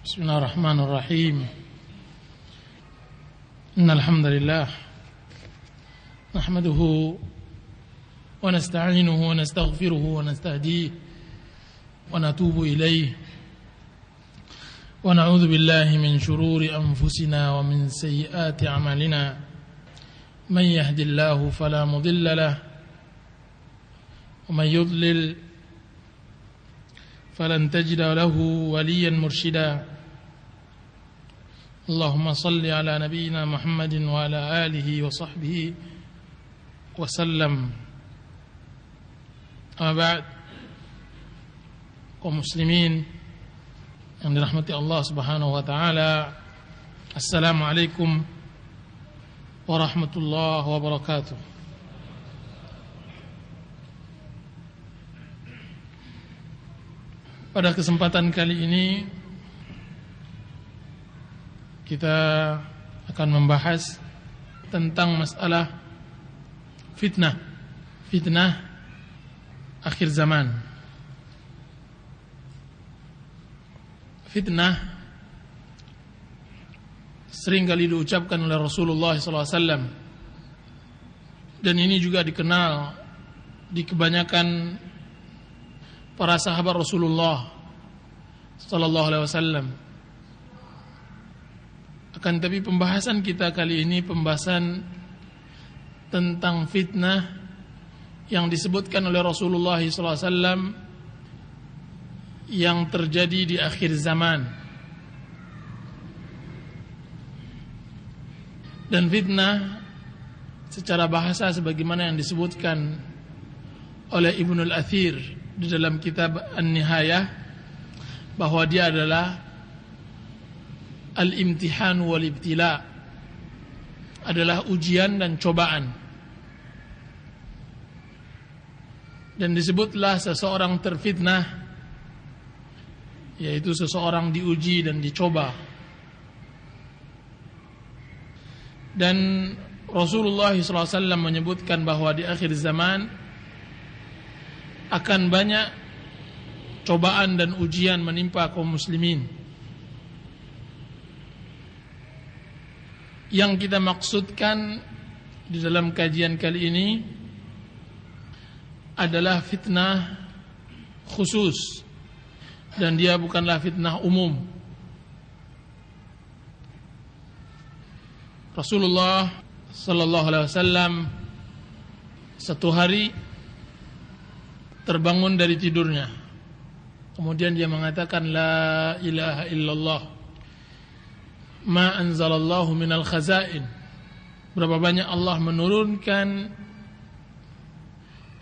بسم الله الرحمن الرحيم إن الحمد لله نحمده ونستعينه ونستغفره ونستهديه ونتوب إليه ونعوذ بالله من شرور أنفسنا ومن سيئات أعمالنا من يهد الله فلا مضل له ومن يضلل فلن تجد له وليا مرشدا اللهم صل على نبينا محمد وعلى آله وصحبه وسلم أما بعد kaum muslimin yang dirahmati Allah Subhanahu wa taala, Assalamualaikum warahmatullahi wabarakatuh. Pada kesempatan kali ini kita akan membahas tentang masalah fitnah akhir zaman. Fitnah sering kali diucapkan oleh Rasulullah SAW, dan ini juga dikenal di kebanyakan para sahabat Rasulullah SAW. Akan tapi pembahasan kita kali ini pembahasan tentang fitnah yang disebutkan oleh Rasulullah SAW yang terjadi di akhir zaman. Dan fitnah secara bahasa sebagaimana yang disebutkan oleh Ibnul Athir di dalam kitab An-Nihayah, bahwa dia adalah al-imtihan wal-ibtila, adalah ujian dan cobaan. Dan disebutlah seseorang terfitnah, yaitu seseorang diuji dan dicoba. Dan Rasulullah SAW menyebutkan bahwa di akhir zaman akan banyak cobaan dan ujian menimpa kaum muslimin. Yang kita maksudkan di dalam kajian kali ini adalah fitnah khusus, dan dia bukanlah fitnah umum. Rasulullah sallallahu alaihi wasallam satu hari terbangun dari tidurnya, kemudian dia mengatakan la ilaha illallah ma anzalallahu minal khazain. Berapa banyak Allah menurunkan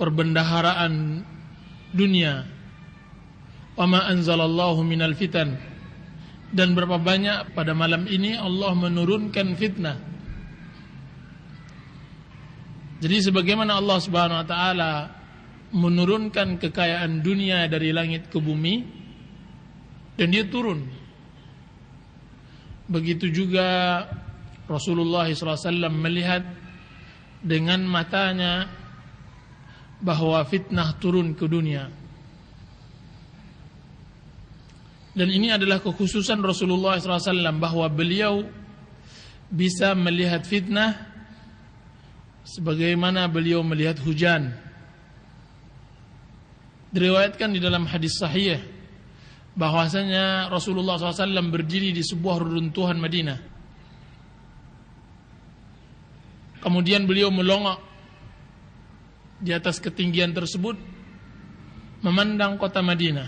perbendaharaan dunia. Wa ma anzalallahu minal fitan. Dan berapa banyak pada malam ini Allah menurunkan fitnah. Jadi sebagaimana Allah Subhanahu wa taala menurunkan kekayaan dunia dari langit ke bumi, dan dia turun, begitu juga Rasulullah SAW melihat dengan matanya bahwa fitnah turun ke dunia. Dan ini adalah kekhususan Rasulullah SAW, bahwa beliau bisa melihat fitnah sebagaimana beliau melihat hujan. Diriwayatkan di dalam hadis sahih bahwasanya Rasulullah SAW berdiri di sebuah reruntuhan Madinah. Kemudian beliau melongok di atas ketinggian tersebut, memandang kota Madinah.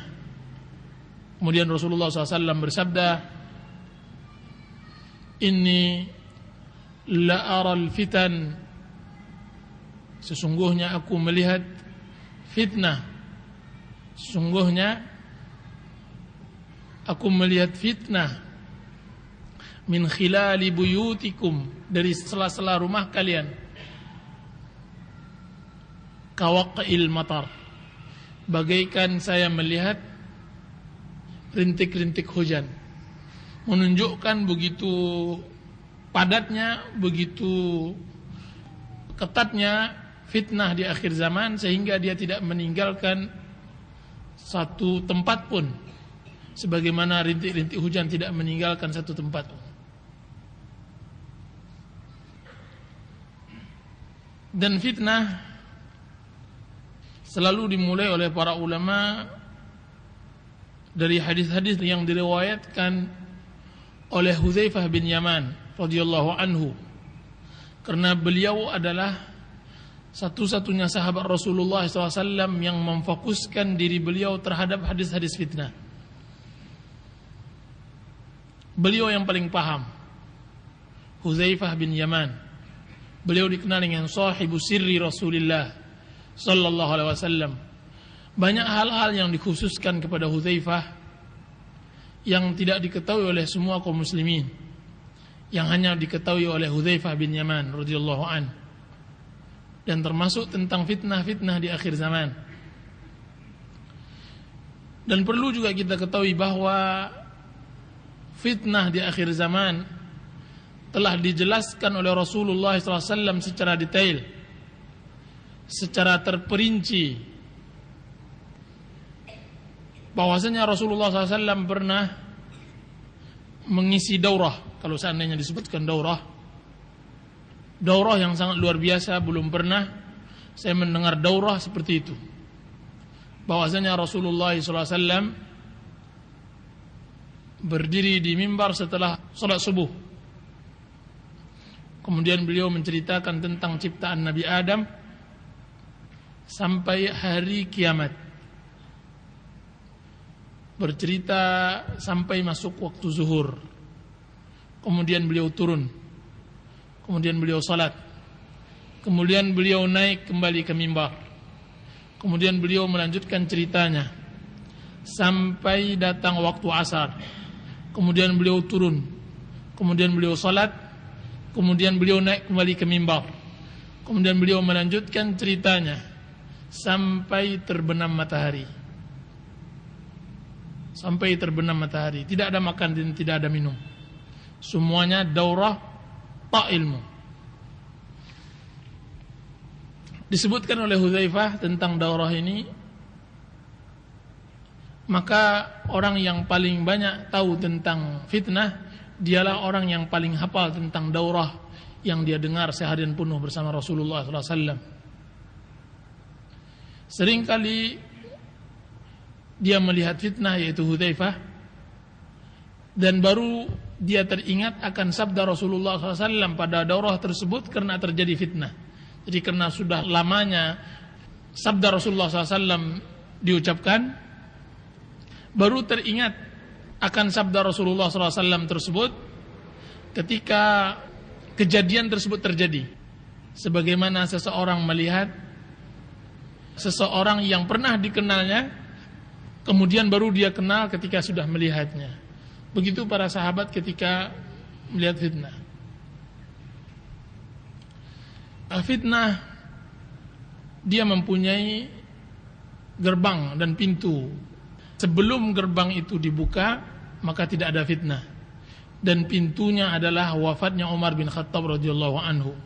Kemudian Rasulullah SAW bersabda, Inni la aral fitan, sesungguhnya aku melihat fitnah. Sesungguhnya aku melihat fitnah min khilali buyutikum, dari sela-sela rumah kalian, kawaqil matar, bagaikan saya melihat rintik-rintik hujan. Menunjukkan begitu padatnya, begitu ketatnya fitnah di akhir zaman, sehingga dia tidak meninggalkan satu tempat pun sebagaimana rintik-rintik hujan tidak meninggalkan satu tempat. Dan fitnah selalu dimulai oleh para ulama dari hadis-hadis yang diriwayatkan oleh Hudzaifah bin Yaman radhiyallahu anhu, karena beliau adalah satu-satunya sahabat Rasulullah SAW yang memfokuskan diri beliau terhadap hadis-hadis fitnah. Beliau yang paling paham, Hudzaifah bin Yaman. Beliau dikenal dengan sahibu sirri Rasulullah sallallahu alaihi wasallam. Banyak hal-hal yang dikhususkan kepada Hudzaifah yang tidak diketahui oleh semua kaum muslimin, yang hanya diketahui oleh Hudzaifah bin Yaman radhiyallahu an. Dan termasuk tentang fitnah-fitnah di akhir zaman. Dan perlu juga kita ketahui bahwa fitnah di akhir zaman telah dijelaskan oleh Rasulullah SAW secara detail, secara terperinci, bahwasanya Rasulullah SAW pernah mengisi daurah. Kalau seandainya disebutkan daurah yang sangat luar biasa, belum pernah saya mendengar daurah seperti itu. Bahwasanya Rasulullah SAW berdiri di mimbar setelah salat subuh. Kemudian beliau menceritakan tentang ciptaan Nabi Adam sampai hari kiamat. Bercerita sampai masuk waktu zuhur. Kemudian beliau turun. Kemudian beliau salat. Kemudian beliau naik kembali ke mimbar. Kemudian beliau melanjutkan ceritanya sampai datang waktu asar. Kemudian beliau turun. Kemudian beliau salat. Kemudian beliau naik kembali ke mimbar. Kemudian beliau melanjutkan ceritanya sampai terbenam matahari. Sampai terbenam matahari. Tidak ada makan dan tidak ada minum. Semuanya daurah tak ilmu. Disebutkan oleh Hudzaifah tentang daurah ini, maka orang yang paling banyak tahu tentang fitnah dialah orang yang paling hafal tentang daurah yang dia dengar seharian penuh bersama Rasulullah SAW. Seringkali dia melihat fitnah, yaitu Hudzaifah, dan baru dia teringat akan sabda Rasulullah SAW pada daurah tersebut karena terjadi fitnah. Jadi karena sudah lamanya sabda Rasulullah SAW diucapkan, baru teringat akan sabda Rasulullah SAW tersebut ketika kejadian tersebut terjadi. Sebagaimana seseorang melihat seseorang yang pernah dikenalnya, kemudian baru dia kenal ketika sudah melihatnya. Begitu para sahabat ketika melihat fitnah. Fitnah dia mempunyai gerbang dan pintu. Sebelum gerbang itu dibuka, maka tidak ada fitnah. Dan pintunya adalah wafatnya Umar bin Khattab radhiyallahu anhu.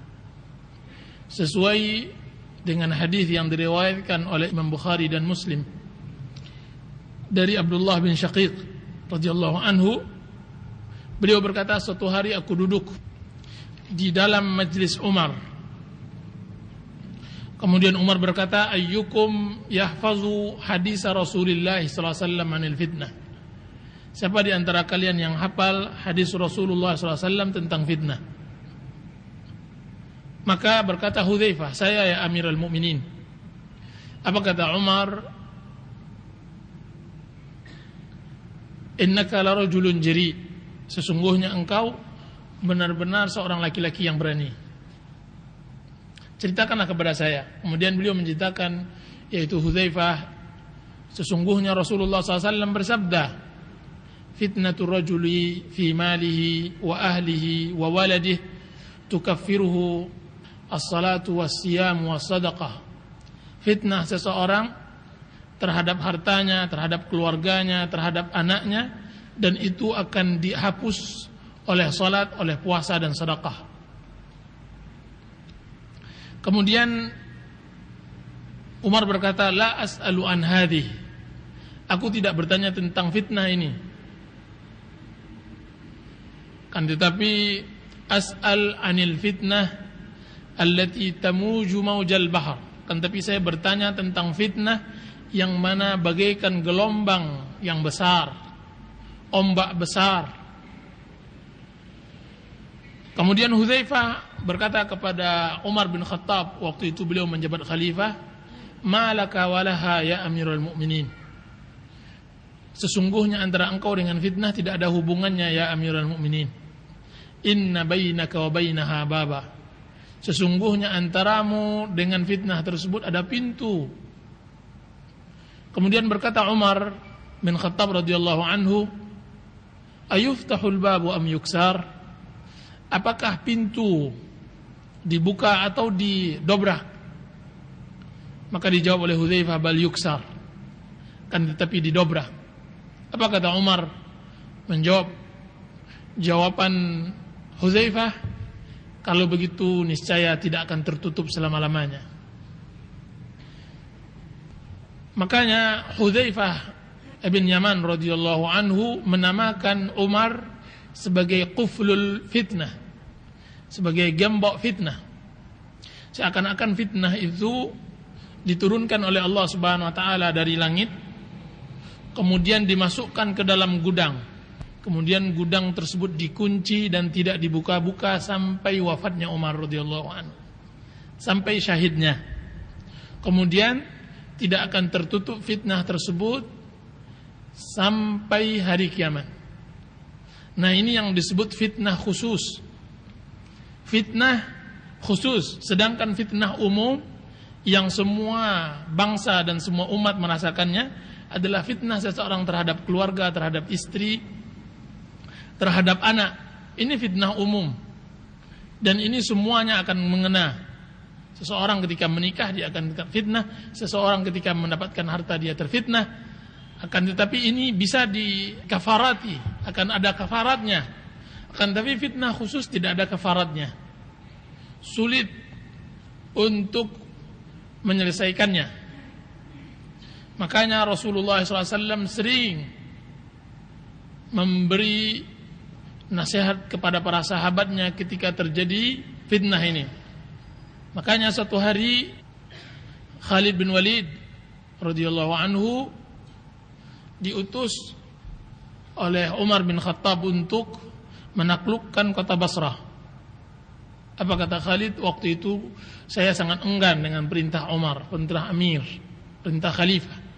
Sesuai dengan hadis yang diriwayatkan oleh Imam Bukhari dan Muslim dari Abdullah bin Syaqiq radhiyallahu anhu, beliau berkata, suatu hari aku duduk di dalam majlis Umar. Kemudian Umar berkata, ayyukum yahfazu hadis Rasulullah sallallahu alaihi wasallam anil fitnah. Siapa di antara kalian yang hafal hadis Rasulullah sallallahu alaihi wasallam tentang fitnah? Maka berkata Hudzaifah, saya ya Amirul Mukminin. Apa kata Umar? Innaka larajulun jari. Sesungguhnya engkau benar-benar seorang laki-laki yang berani. Ceritakanlah kepada saya. Kemudian beliau menceritakan, yaitu Hudzaifah, sesungguhnya Rasulullah SAW bersabda, fitnatul rajuli fi malihi wa ahlihi wa waladihi tukaffiruhu as-salatu was-siyamu was-sadaqah. Fitnah seseorang terhadap hartanya, terhadap keluarganya, terhadap anaknya, dan itu akan dihapus oleh salat, oleh puasa dan sedekah. Kemudian Umar berkata, la as'alu an hadhihi. Aku tidak bertanya tentang fitnah ini. Kan tetapi as'al anil fitnah allati tamuju maujal bahar. Kan tapi saya bertanya tentang fitnah yang mana bagaikan gelombang yang besar, ombak besar. Kemudian Hudzaifah berkata kepada Umar bin Khattab, waktu itu beliau menjabat khalifah, "Malaka walaha ya Amirul Mukminin." Sesungguhnya antara engkau dengan fitnah tidak ada hubungannya ya Amirul Mukminin. Inna bainaka wa bainaha baba. Sesungguhnya antaramu dengan fitnah tersebut ada pintu. Kemudian berkata Umar bin Khattab radhiyallahu anhu, "Ayuftahul babu am yuksar?" Apakah pintu dibuka atau didobrak? Maka dijawab oleh Hudzaifah, "Bal yuksar." Kan tetapi didobrak. Apa kata Umar? Menjawab jawaban Hudzaifah, "Kalau begitu niscaya tidak akan tertutup selama-lamanya." Makanya Hudzaifah ibn Yaman radhiyallahu anhu menamakan Umar sebagai quflul fitnah, sebagai gembok fitnah. Seakan-akan fitnah itu diturunkan oleh Allah Subhanahu wa taala dari langit, kemudian dimasukkan ke dalam gudang. Kemudian gudang tersebut dikunci dan tidak dibuka-buka sampai wafatnya Umar radhiyallahu anhu, sampai syahidnya. Kemudian tidak akan tertutup fitnah tersebut sampai hari kiamat. Nah, ini yang disebut fitnah khusus. Fitnah khusus, sedangkan fitnah umum yang semua bangsa dan semua umat merasakannya adalah fitnah seseorang terhadap keluarga, terhadap istri, terhadap anak. Ini fitnah umum. Dan ini semuanya akan mengena. Seseorang ketika menikah dia akan fitnah, seseorang ketika mendapatkan harta dia terfitnah. Akan tetapi ini bisa dikafarati, akan ada kafaratnya. Akan tetapi fitnah khusus tidak ada kafaratnya. Sulit untuk menyelesaikannya. Makanya Rasulullah SAW sering memberi nasihat kepada para sahabatnya ketika terjadi fitnah ini. Makanya satu hari Khalid bin Walid radhiyallahu anhu diutus oleh Umar bin Khattab untuk menaklukkan kota Basrah. Apa kata Khalid? Waktu itu saya sangat enggan dengan perintah Umar, perintah Amir, perintah Khalifah.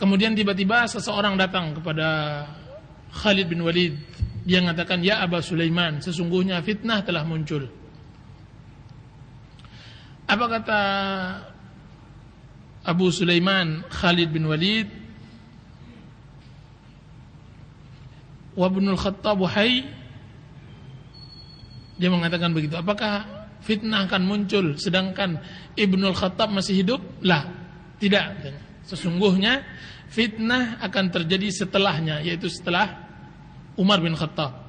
Kemudian tiba-tiba seseorang datang kepada Khalid bin Walid. Dia mengatakan, "Ya Aba Sulaiman, sesungguhnya fitnah telah muncul." Apa kata Abu Sulaiman Khalid bin Walid? "Wa ibnul Khattab hayy." Dia mengatakan begitu. Apakah fitnah akan muncul sedangkan Ibnul Khattab masih hidup? Lah, tidak. Sesungguhnya fitnah akan terjadi setelahnya, yaitu setelah Umar bin Khattab.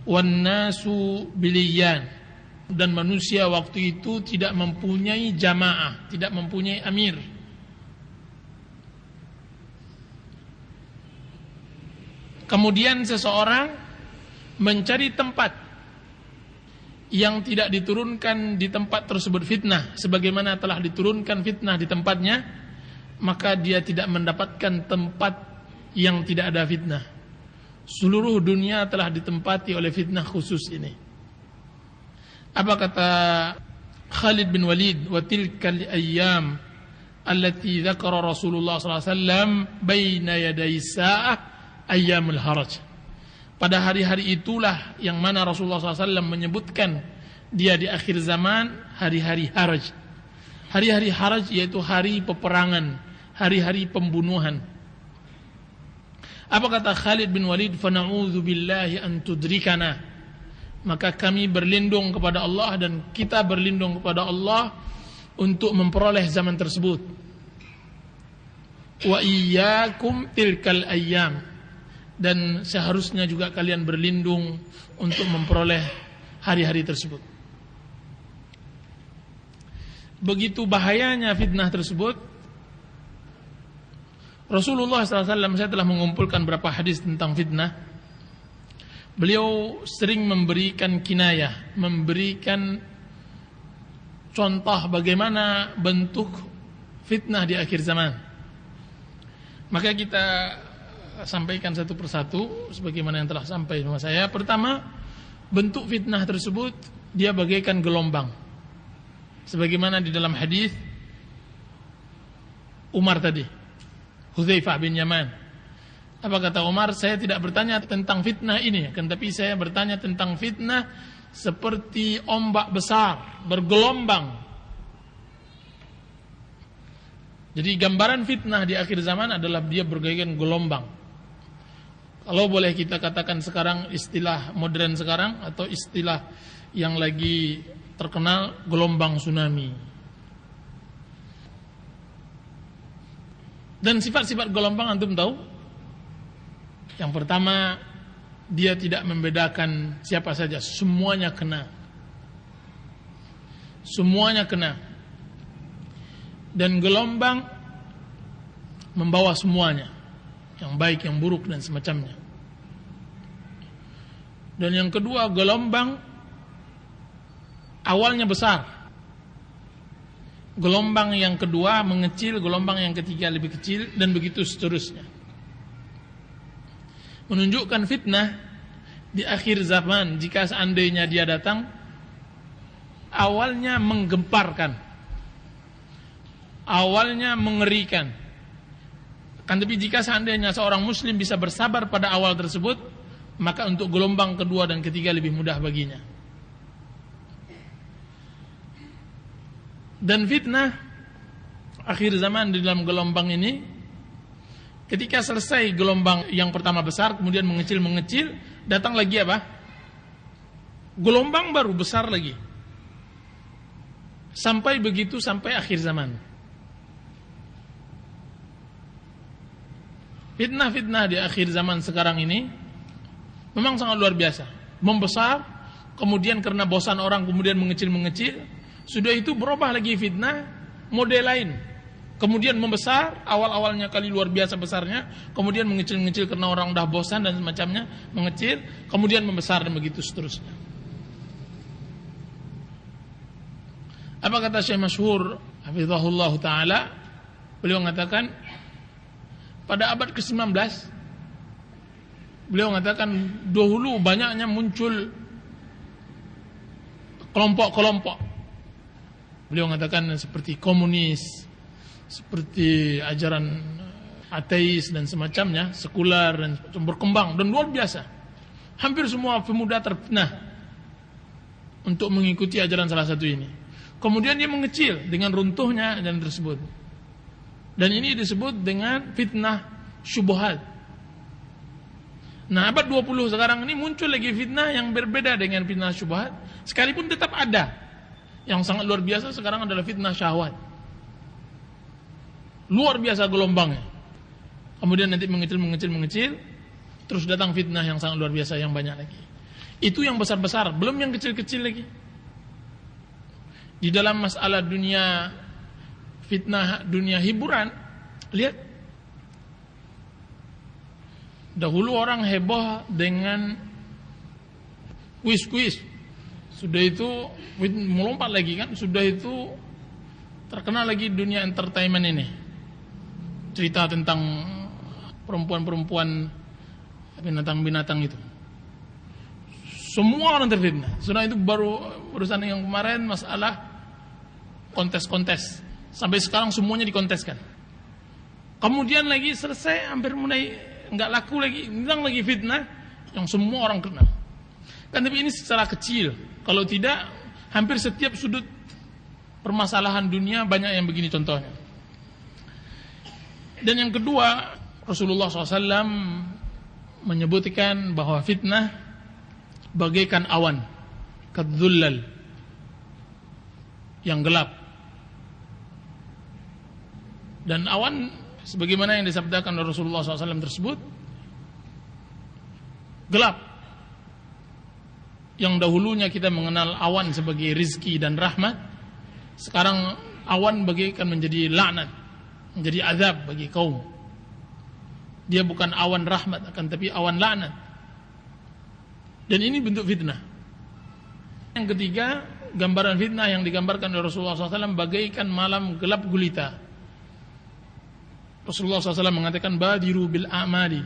Wan nasu biliyan. Dan manusia waktu itu tidak mempunyai jamaah, tidak mempunyai amir. Kemudian seseorang mencari tempat yang tidak diturunkan di tempat tersebut fitnah, sebagaimana telah diturunkan fitnah di tempatnya, maka dia tidak mendapatkan tempat yang tidak ada fitnah. Seluruh dunia telah ditempati oleh fitnah khusus ini. Apa kata Khalid bin Walid? "Wa tilkal ayyam allati dzakara Rasulullah sallallahu alaihi wasallam baina yaday sa'ah ayyamul haraj." Pada hari-hari itulah yang mana Rasulullah SAW menyebutkan dia di akhir zaman hari-hari haraj. Hari-hari haraj yaitu hari peperangan, hari-hari pembunuhan. Apa kata Khalid bin Walid? "Fana'udzu billahi an tudrikana." Maka kami berlindung kepada Allah dan kita berlindung kepada Allah untuk memperoleh zaman tersebut. "Wa iyyakum tilkal ayyam." Dan seharusnya juga kalian berlindung untuk memperoleh hari-hari tersebut. Begitu bahayanya fitnah tersebut Rasulullah SAW, saya telah mengumpulkan beberapa hadis tentang fitnah. Beliau sering memberikan kinayah, memberikan contoh bagaimana bentuk fitnah di akhir zaman. Maka kita sampaikan satu persatu sebagaimana yang telah sampai sama saya. Pertama, bentuk fitnah tersebut dia bagaikan gelombang. Sebagaimana di dalam hadis Umar tadi, Hudzaifah bin Yaman. Apa kata Umar? Saya tidak bertanya tentang fitnah ini, tapi saya bertanya tentang fitnah seperti ombak besar bergelombang. Jadi gambaran fitnah di akhir zaman adalah dia bergaikan gelombang. Kalau boleh kita katakan sekarang istilah modern sekarang atau istilah yang lagi terkenal, gelombang tsunami. Dan sifat-sifat gelombang antum tahu? Yang pertama, dia tidak membedakan siapa saja, semuanya kena. Semuanya kena. Dan gelombang membawa semuanya, yang baik, yang buruk, dan semacamnya. Dan yang kedua, gelombang awalnya besar, gelombang yang kedua mengecil, gelombang yang ketiga lebih kecil, dan begitu seterusnya. Menunjukkan fitnah di akhir zaman, jika seandainya dia datang, awalnya menggemparkan, awalnya mengerikan. Kan tapi jika seandainya seorang muslim bisa bersabar pada awal tersebut, maka untuk gelombang kedua dan ketiga lebih mudah baginya. Dan fitnah akhir zaman di dalam gelombang ini, ketika selesai gelombang yang pertama besar, kemudian mengecil, datang lagi apa? Gelombang baru besar lagi. Sampai begitu sampai akhir zaman. Fitnah-fitnah di akhir zaman sekarang ini memang sangat luar biasa. Membesar, kemudian karena bosan orang kemudian mengecil. Sudah itu berubah lagi fitnah model lain. Kemudian membesar, awal-awalnya kali luar biasa besarnya, kemudian mengecil karena orang dah bosan dan semacamnya, mengecil, kemudian membesar dan begitu seterusnya. Apa kata Syekh Masyhur hafizahullah taala? Beliau mengatakan pada abad ke-19, beliau mengatakan dahulu banyaknya muncul kelompok-kelompok. Beliau mengatakan seperti komunis, seperti ajaran ateis dan semacamnya, sekular dan berkembang dan luar biasa. Hampir semua pemuda terfitnah untuk mengikuti ajaran salah satu ini. Kemudian dia mengecil dengan runtuhnya ajaran tersebut. Dan ini disebut dengan fitnah syubhat. Nah, abad 20 sekarang ini muncul lagi fitnah yang berbeda dengan fitnah syubhat, sekalipun tetap ada. Yang sangat luar biasa sekarang adalah fitnah syahwat. Luar biasa gelombangnya. Kemudian nanti mengecil, terus datang fitnah yang sangat luar biasa yang banyak lagi. Itu yang besar-besar, belum yang kecil-kecil lagi. Di dalam masalah dunia fitnah, dunia hiburan, lihat. Dahulu orang heboh dengan kuis-kuis. Sudah itu melompat lagi kan, sudah itu terkenal lagi dunia entertainment ini. Cerita tentang perempuan-perempuan, binatang-binatang itu. Semua orang terfitnah. Sudah itu baru urusan yang kemarin masalah kontes-kontes. Sampai sekarang semuanya dikonteskan. Kemudian lagi selesai, hampir mulai enggak laku lagi, hilang lagi fitnah yang semua orang kenal. Kan tapi ini secara kecil. Kalau tidak, hampir setiap sudut permasalahan dunia banyak yang begini contohnya. Dan yang kedua, Rasulullah SAW menyebutkan bahwa fitnah bagaikan awan, kadzullal, yang gelap. Dan awan, sebagaimana yang disabdakan oleh Rasulullah SAW tersebut, gelap. Yang dahulunya kita mengenal awan sebagai rizki dan rahmat, sekarang awan bagaikan menjadi laknat, menjadi azab bagi kaum. Dia bukan awan rahmat, akan tapi awan laknat. Dan ini bentuk fitnah. Yang ketiga, gambaran fitnah yang digambarkan oleh Rasulullah SAW bagaikan malam gelap gulita. Rasulullah SAW mengatakan, badiru bil a'mali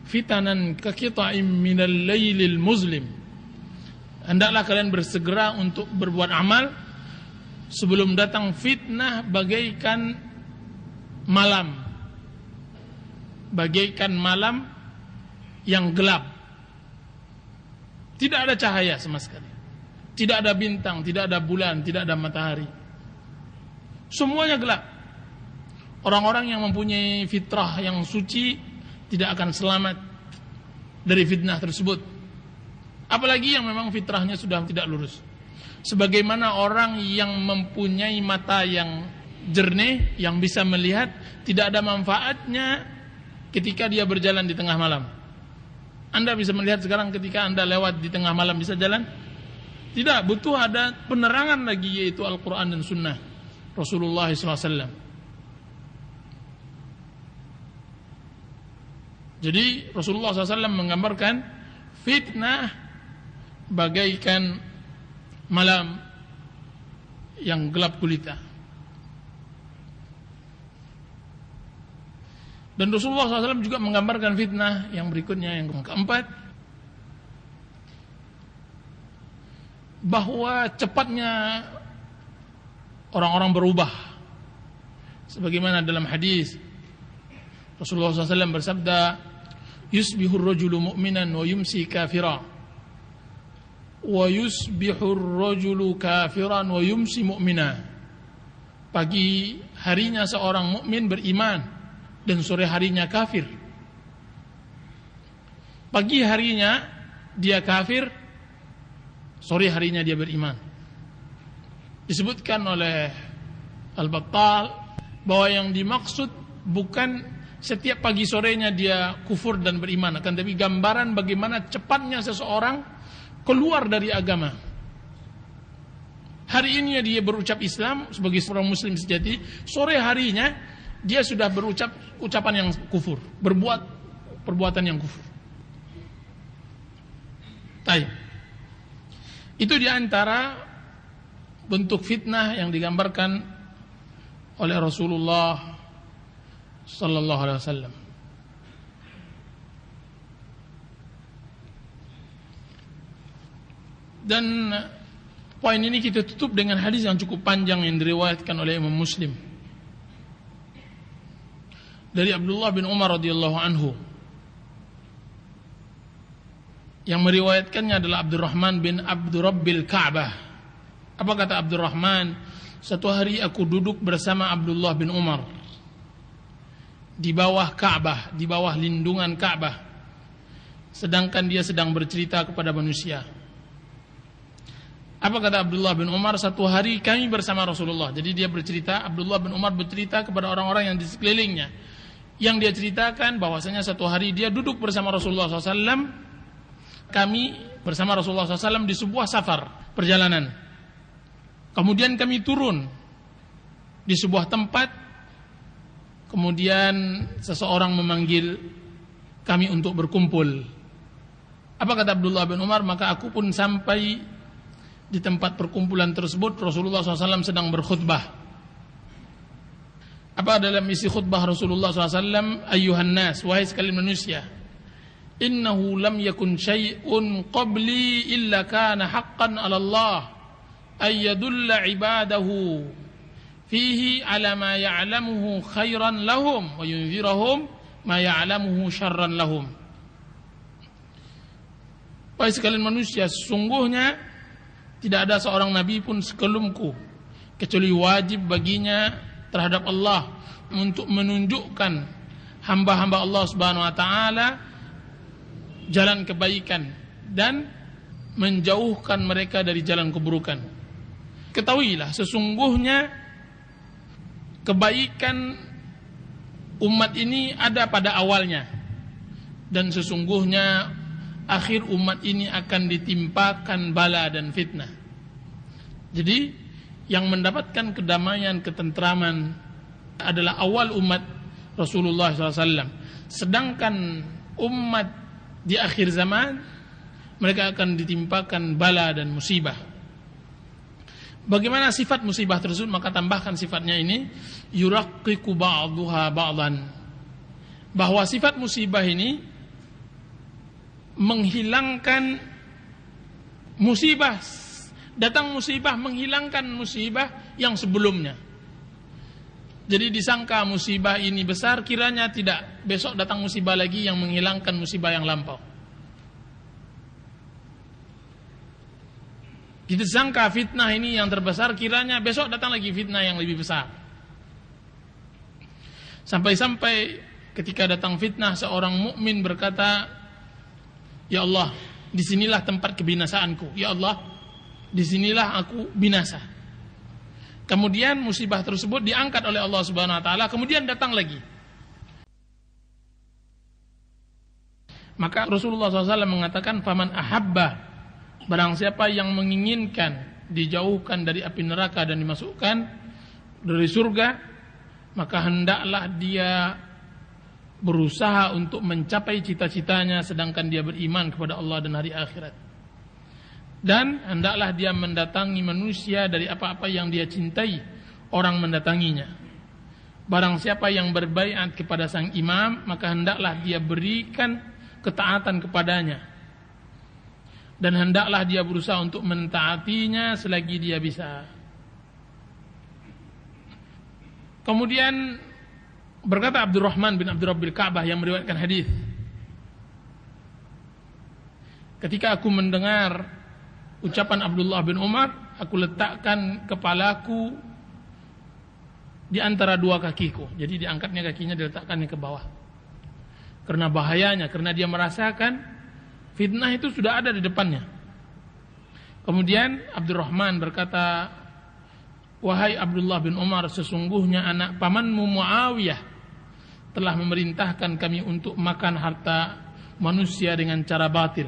fitanan kaqita'im minal lailil muzlim. Hendaklah kalian bersegera untuk berbuat amal sebelum datang fitnah bagaikan malam yang gelap. Tidak ada cahaya sama sekali. Tidak ada bintang, tidak ada bulan, tidak ada matahari. Semuanya gelap. Orang-orang yang mempunyai fitrah yang suci tidak akan selamat dari fitnah tersebut. Apalagi yang memang fitrahnya sudah tidak lurus. Sebagaimana orang yang mempunyai mata yang jernih, yang bisa melihat, tidak ada manfaatnya ketika dia berjalan di tengah malam. Anda bisa melihat sekarang ketika Anda lewat di tengah malam bisa jalan? Tidak, butuh ada penerangan lagi, yaitu Al-Quran dan Sunnah Rasulullah SAW. Jadi Rasulullah SAW menggambarkan fitnah bagaikan malam yang gelap gulita. Dan Rasulullah SAW juga menggambarkan fitnah yang berikutnya, yang keempat, bahwa cepatnya orang-orang berubah. Sebagaimana dalam hadis Rasulullah SAW bersabda, yusbihur rajulu mu'minan wa yumsi kafira, wa yusbihur rajulu kafiran wa yumsi mu'mina. Pagi harinya seorang mukmin beriman dan sore harinya kafir. Pagi harinya dia kafir, sore harinya dia beriman. Disebutkan oleh Al-Battal bahwa yang dimaksud bukan setiap pagi sorenya dia kufur dan beriman, akan tapi gambaran bagaimana cepatnya seseorang keluar dari agama. Hari ini dia berucap Islam sebagai seorang muslim sejati, sore harinya dia sudah berucap ucapan yang kufur, berbuat perbuatan yang kufur. Baik. Itu diantara bentuk fitnah yang digambarkan oleh Rasulullah sallallahu alaihi wasallam. Dan poin ini kita tutup dengan hadis yang cukup panjang yang diriwayatkan oleh Imam Muslim dari Abdullah bin Umar radhiyallahu anhu. Yang meriwayatkannya adalah Abdurrahman bin Abdurrabbil Ka'bah. Apa kata Abdurrahman? Satu hari aku duduk bersama Abdullah bin Umar di bawah Ka'bah, di bawah lindungan Ka'bah, sedangkan dia sedang bercerita kepada manusia. Apa kata Abdullah bin Umar? Satu hari kami bersama Rasulullah. Jadi dia bercerita, Abdullah bin Umar bercerita kepada orang-orang yang di sekelilingnya. Yang dia ceritakan bahwasanya satu hari dia duduk bersama Rasulullah SAW. Kami bersama Rasulullah SAW di sebuah safar, perjalanan. Kemudian kami turun di sebuah tempat. Kemudian seseorang memanggil kami untuk berkumpul. Apa kata Abdullah bin Umar? Maka aku pun sampai di tempat perkumpulan tersebut. Rasulullah SAW sedang berkhutbah. Apa dalam isi khutbah Rasulullah SAW? Ayyuhan nas, wahai sekalian manusia, innahu lam yakun syai'un qabli illa kana haqqan 'ala Allah ay yadulla 'ibadahu fihi 'ala ma ya'lamuhu khairan lahum wa yunzirahum ma ya'lamuhu syarran lahum. Wahai sekalian manusia, sesungguhnya tidak ada seorang nabi pun sebelumku kecuali wajib baginya terhadap Allah untuk menunjukkan hamba-hamba Allah Subhanahu wa taala jalan kebaikan dan menjauhkan mereka dari jalan keburukan. Ketahuilah sesungguhnya kebaikan umat ini ada pada awalnya, dan sesungguhnya akhir umat ini akan ditimpakan bala dan fitnah. Jadi yang mendapatkan kedamaian, ketentraman adalah awal umat Rasulullah SAW. Sedangkan umat di akhir zaman mereka akan ditimpakan bala dan musibah. Bagaimana sifat musibah tersebut? Maka tambahkan sifatnya ini, yuraqqiqu ba'duha ba'dan, bahwa sifat musibah ini menghilangkan musibah, datang musibah menghilangkan musibah yang sebelumnya. Jadi disangka musibah ini besar, kiranya tidak, besok datang musibah lagi yang menghilangkan musibah yang lampau. Kita sangka fitnah ini yang terbesar, kiranya besok datang lagi fitnah yang lebih besar. Sampai-sampai ketika datang fitnah, seorang mukmin berkata, "Ya Allah, disinilah tempat kebinasaanku. Ya Allah, disinilah aku binasa." Kemudian musibah tersebut diangkat oleh Allah Subhanahu wa taala, kemudian datang lagi. Maka Rasulullah SAW mengatakan, "Faman ahabba", barang siapa yang menginginkan dijauhkan dari api neraka dan dimasukkan dari surga, maka hendaklah dia berusaha untuk mencapai cita-citanya sedangkan dia beriman kepada Allah dan hari akhirat. Dan hendaklah dia mendatangi manusia dari apa-apa yang dia cintai orang mendatanginya. Barang siapa yang berbaiat kepada sang imam, maka hendaklah dia berikan ketaatan kepadanya. Dan hendaklah dia berusaha untuk mentaatinya selagi dia bisa. Kemudian berkata Abdurrahman bin Abdul Rabbil Ka'bah yang meriwayatkan hadis, ketika aku mendengar ucapan Abdullah bin Umar, aku letakkan kepalaku di antara dua kakiku. Jadi diangkatnya kakinya, diletakkannya ke bawah. Karena bahayanya, karena dia merasakan fitnah itu sudah ada di depannya. Kemudian Abdurrahman berkata, "Wahai Abdullah bin Umar, sesungguhnya anak pamanmu Muawiyah telah memerintahkan kami untuk makan harta manusia dengan cara batil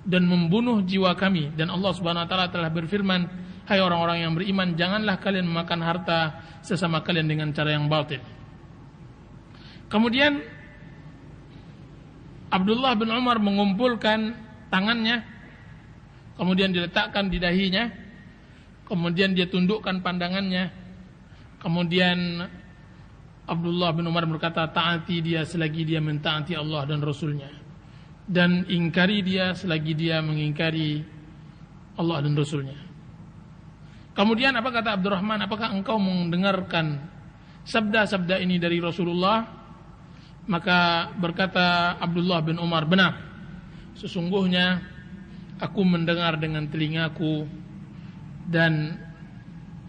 dan membunuh jiwa kami, dan Allah Subhanahu wa taala telah berfirman, hai orang-orang yang beriman, janganlah kalian memakan harta sesama kalian dengan cara yang batil." Kemudian Abdullah bin Umar mengumpulkan tangannya, kemudian diletakkan di dahinya, kemudian dia tundukkan pandangannya. Kemudian Abdullah bin Umar berkata, taati dia selagi dia mentaati Allah dan Rasulnya, dan ingkari dia selagi dia mengingkari Allah dan Rasulnya. Kemudian apa kata Abdurrahman, apakah engkau mendengarkan sabda-sabda ini dari Rasulullah? Maka berkata Abdullah bin Umar, benar, sesungguhnya aku mendengar dengan telingaku dan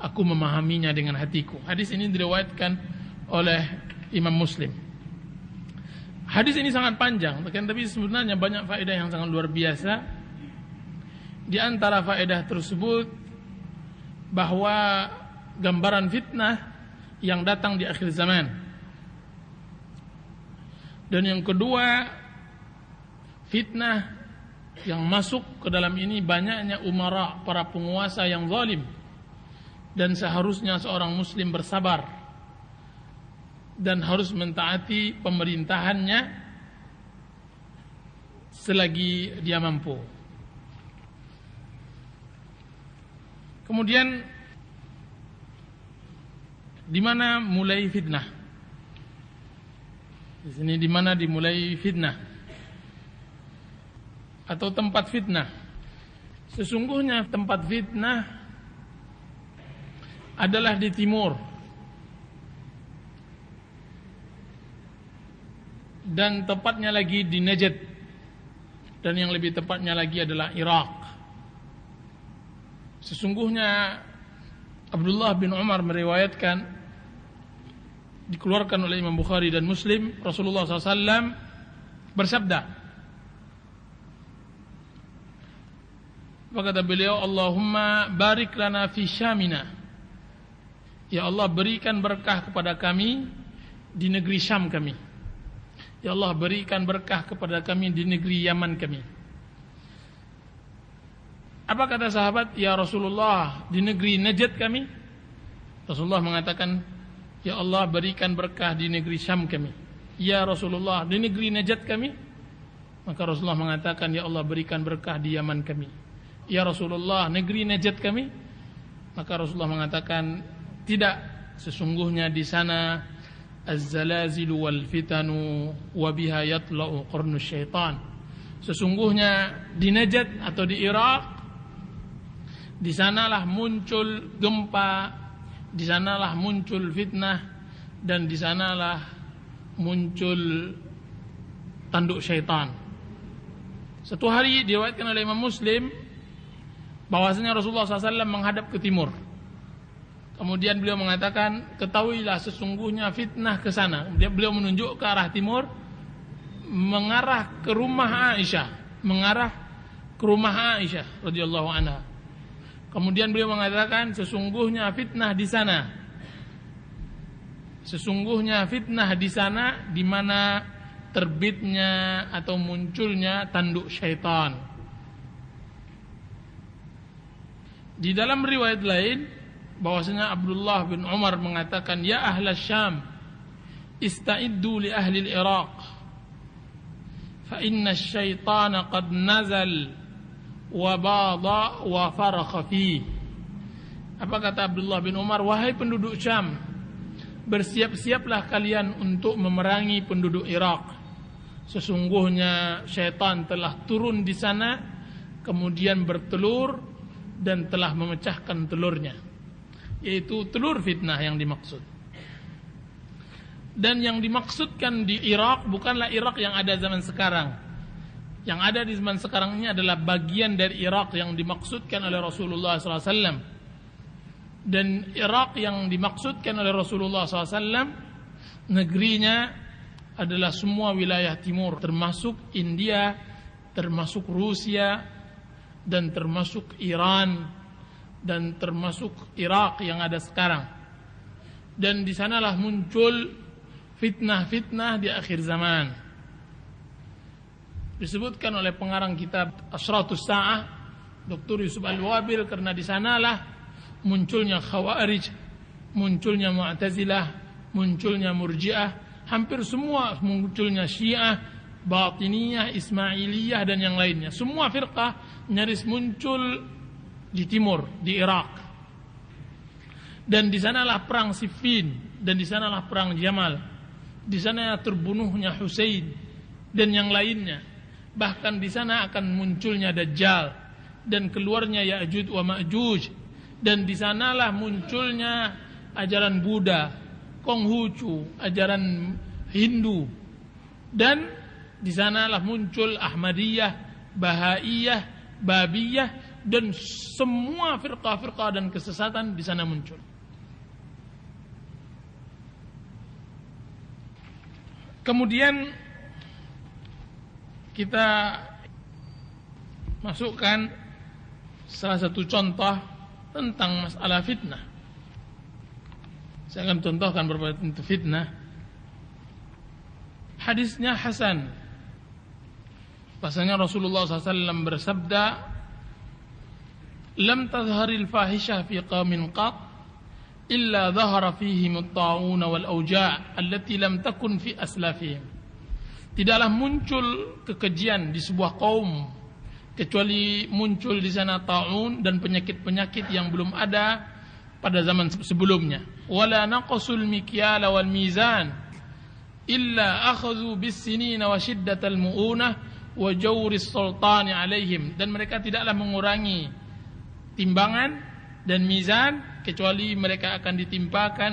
aku memahaminya dengan hatiku. Hadis ini diriwayatkan oleh Imam Muslim. Hadis ini sangat panjang, tapi sebenarnya banyak faedah yang sangat luar biasa. Di antara faedah tersebut bahwa gambaran fitnah yang datang di akhir zaman. Dan yang kedua, fitnah yang masuk ke dalam ini banyaknya umara, para penguasa yang zalim. Dan seharusnya seorang muslim bersabar dan harus mentaati pemerintahannya selagi dia mampu. Kemudian di mana mulai fitnah? Di sini di mana dimulai fitnah atau tempat fitnah? Sesungguhnya tempat fitnah adalah di timur, dan tepatnya lagi di Najd, dan yang lebih tepatnya lagi adalah Irak. Sesungguhnya Abdullah bin Umar meriwayatkan, dikeluarkan oleh Imam Bukhari dan Muslim, Rasulullah SAW bersabda, kata beliau, Allahumma barik lana fi syamina, ya Allah berikan berkah kepada kami di negeri Syam kami, ya Allah berikan berkah kepada kami di negeri Yaman kami. Apa kata sahabat? Ya Rasulullah, di negeri Najd kami. Rasulullah mengatakan, ya Allah berikan berkah di negeri Syam kami. Ya Rasulullah, di negeri Najd kami. Maka Rasulullah mengatakan, ya Allah berikan berkah di Yaman kami. Ya Rasulullah, negeri Najd kami. Maka Rasulullah mengatakan, tidak, sesungguhnya di sana az-zalazilu wal fitanu wa biha yatla'u qarnu syaitan. Sesungguhnya di Najd atau di Irak, di sanalah muncul gempa, di sanalah muncul fitnah, dan di sanalah muncul tanduk syaitan. Satu hari diriwayatkan oleh Imam Muslim bahwasanya Rasulullah SAW menghadap ke timur. Kemudian beliau mengatakan, ketahuilah sesungguhnya fitnah ke sana. Beliau menunjuk ke arah timur, mengarah ke rumah Aisyah, radhiyallahu anha. Kemudian beliau mengatakan, sesungguhnya fitnah di sana. Sesungguhnya fitnah di sana di mana terbitnya atau munculnya tanduk syaitan. Di dalam riwayat lain bahwasanya Abdullah bin Umar mengatakan, ya ahla Syam, ista'iddu li ahli al-Iraq, fa inna asy-syaitana qad nazal wa bada wa farakha fi. Apa kata Abdullah bin Umar? Wahai penduduk Syam, bersiap-siaplah kalian untuk memerangi penduduk Irak. Sesungguhnya syaitan telah turun di sana, kemudian bertelur dan telah memecahkan telurnya, yaitu telur fitnah yang dimaksud. Dan yang dimaksudkan di Irak bukanlah Irak yang ada zaman sekarang. Yang ada di zaman sekarang ini adalah bagian dari Irak yang dimaksudkan oleh Rasulullah SAW. Dan Irak yang dimaksudkan oleh Rasulullah SAW, negerinya adalah semua wilayah timur, termasuk India, termasuk Rusia, dan termasuk Iran, dan termasuk Irak yang ada sekarang. Dan di sanalah muncul fitnah-fitnah di akhir zaman. Disebutkan oleh pengarang kitab Asratus Sa'ah, Dr. Yusuf Al-Wabil, karena di sanalah munculnya Khawarij, munculnya Mu'tazilah, munculnya Murji'ah, hampir semua munculnya Syiah, Batiniyah, Ismailiyah, dan yang lainnya. Semua firqah nyaris muncul di timur, di Irak. Dan di sanalah perang Siffin, dan di sanalah perang Jamal. Di sana terbunuhnya Husain dan yang lainnya. Bahkan di sana akan munculnya Dajjal dan keluarnya Ya'juj wa Ma'juj. Dan di sanalah munculnya ajaran Buddha, Konghucu, ajaran Hindu. Dan di sanalah muncul Ahmadiyah, Bahaiyah, Babiyah, dan semua firqah-firqah dan kesesatan di sana muncul. Kemudian kita masukkan salah satu contoh tentang masalah fitnah. Saya akan contohkan beberapa bentuk fitnah. Hadisnya hasan. Bahasanya Rasulullah SAW bersabda, "Lam tazharil fahisyah fi qaumin qat illa dhahara fihim at-ta'un wal awja' allati lam takun fi aslafihim." Tidaklah muncul kekejian di sebuah kaum kecuali muncul di sana ta'un dan penyakit-penyakit yang belum ada pada zaman sebelumnya. Wala naqasul mikyala wal mizan illa akhadhu bis sinina wa shiddatal mu'unah wa jawris sultani alaihim. Dan mereka tidaklah mengurangi timbangan dan mizan kecuali mereka akan ditimpakan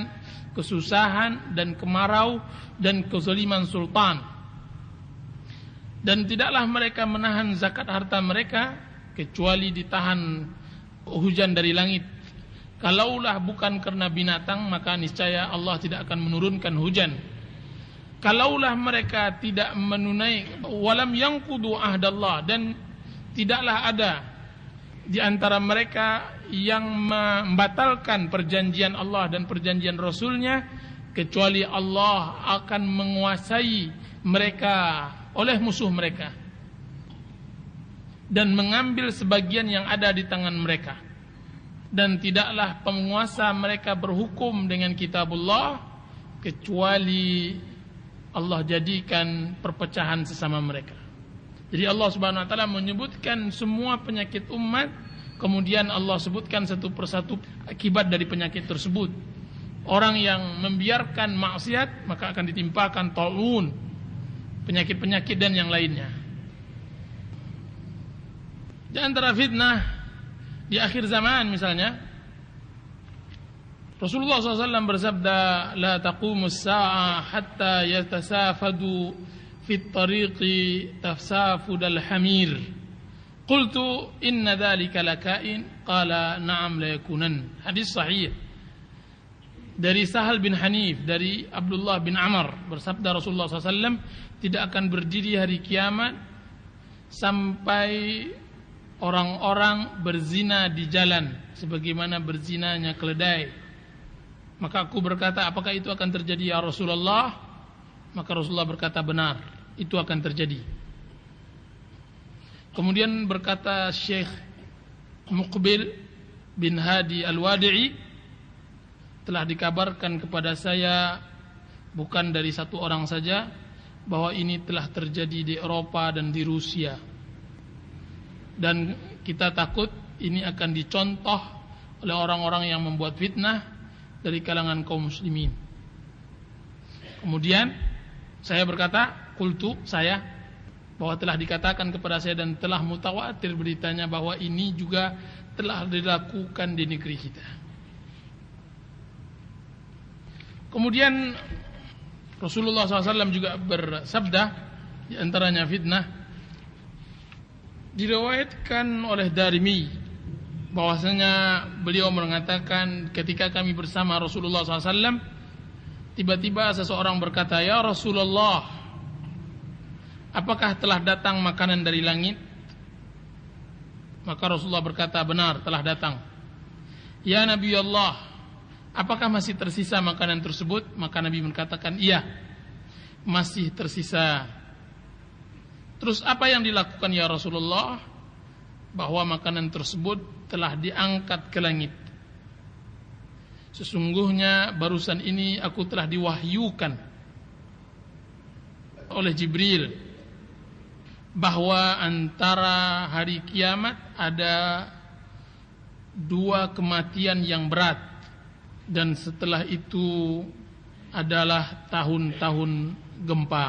kesusahan dan kemarau dan kezaliman sultan. Dan tidaklah mereka menahan zakat harta mereka kecuali ditahan hujan dari langit. Kalaulah bukan karena binatang, maka niscaya Allah tidak akan menurunkan hujan. Kalaulah mereka tidak menunaikan walam yanqudu ahdallah, dan tidaklah ada di antara mereka yang membatalkan perjanjian Allah dan perjanjian Rasulnya, kecuali Allah akan menguasai mereka oleh musuh mereka dan mengambil sebagian yang ada di tangan mereka. Dan tidaklah penguasa mereka berhukum dengan kitabullah kecuali Allah jadikan perpecahan sesama mereka. Jadi Allah Subhanahu wa taala menyebutkan semua penyakit umat, kemudian Allah sebutkan satu persatu akibat dari penyakit tersebut. Orang yang membiarkan maksiat maka akan ditimpakan taun, penyakit-penyakit dan yang lainnya. Di antara fitnah di akhir zaman misalnya, Rasulullah SAW bersabda, la taqumus sa'a hatta yatasafadu fit tariqi tafsafudal hamir. Qultu inna dhalika lakain, qala na'am la yakunan. Hadis sahih dari Sahal bin Hanif, dari Abdullah bin Amr, bersabda Rasulullah SAW, tidak akan berdiri hari kiamat sampai orang-orang berzina di jalan sebagaimana berzinanya keledai. Maka aku berkata, apakah itu akan terjadi ya Rasulullah? Maka Rasulullah berkata, benar, itu akan terjadi. Kemudian berkata Syekh Muqbil bin Hadi Al-Wadi'i, telah dikabarkan kepada saya bukan dari satu orang saja bahwa ini telah terjadi di Eropa dan di Rusia. Dan kita takut ini akan dicontoh oleh orang-orang yang membuat fitnah dari kalangan kaum muslimin. Kemudian saya berkata, qultu, saya, bahwa telah dikatakan kepada saya dan telah mutawatir beritanya bahwa ini juga telah dilakukan di negeri kita. Kemudian Rasulullah SAW juga bersabda, di antaranya fitnah, diriwayatkan oleh Darimi bahwasanya beliau mengatakan, ketika kami bersama Rasulullah SAW, tiba-tiba seseorang berkata, ya Rasulullah, apakah telah datang makanan dari langit? Maka Rasulullah berkata, benar, telah datang. Ya Nabi Allah, apakah masih tersisa makanan tersebut? Maka Nabi mengatakan, iya, masih tersisa. Terus apa yang dilakukan ya Rasulullah? Bahwa makanan tersebut telah diangkat ke langit. Sesungguhnya barusan ini aku telah diwahyukan oleh Jibril bahwa antara hari kiamat ada dua kematian yang berat, dan setelah itu adalah tahun-tahun gempa,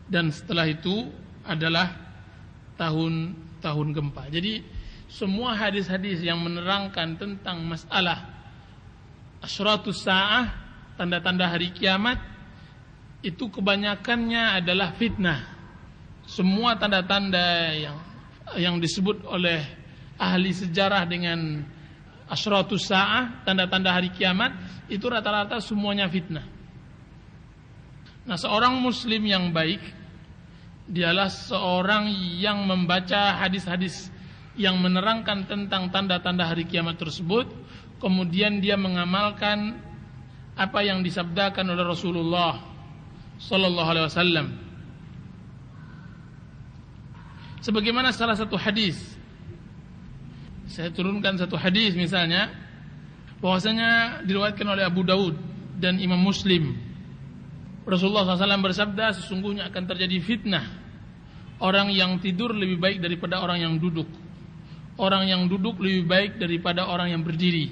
dan setelah itu adalah tahun gempa. Jadi semua hadis-hadis yang menerangkan tentang masalah asyratus sa'ah, tanda-tanda hari kiamat, itu kebanyakannya adalah fitnah. Semua tanda-tanda yang disebut oleh ahli sejarah dengan asyratus sa'ah, tanda-tanda hari kiamat, itu rata-rata semuanya fitnah. Nah, seorang muslim yang baik dialah seorang yang membaca hadis-hadis yang menerangkan tentang tanda-tanda hari kiamat tersebut, kemudian dia mengamalkan apa yang disabdakan oleh Rasulullah sallallahu alaihi wasallam. Sebagaimana salah satu hadis, saya turunkan satu hadis misalnya, bahwasanya diriwayatkan oleh Abu Daud dan Imam Muslim. Rasulullah SAW bersabda, sesungguhnya akan terjadi fitnah. Orang yang tidur lebih baik daripada orang yang duduk. Orang yang duduk lebih baik daripada orang yang berdiri.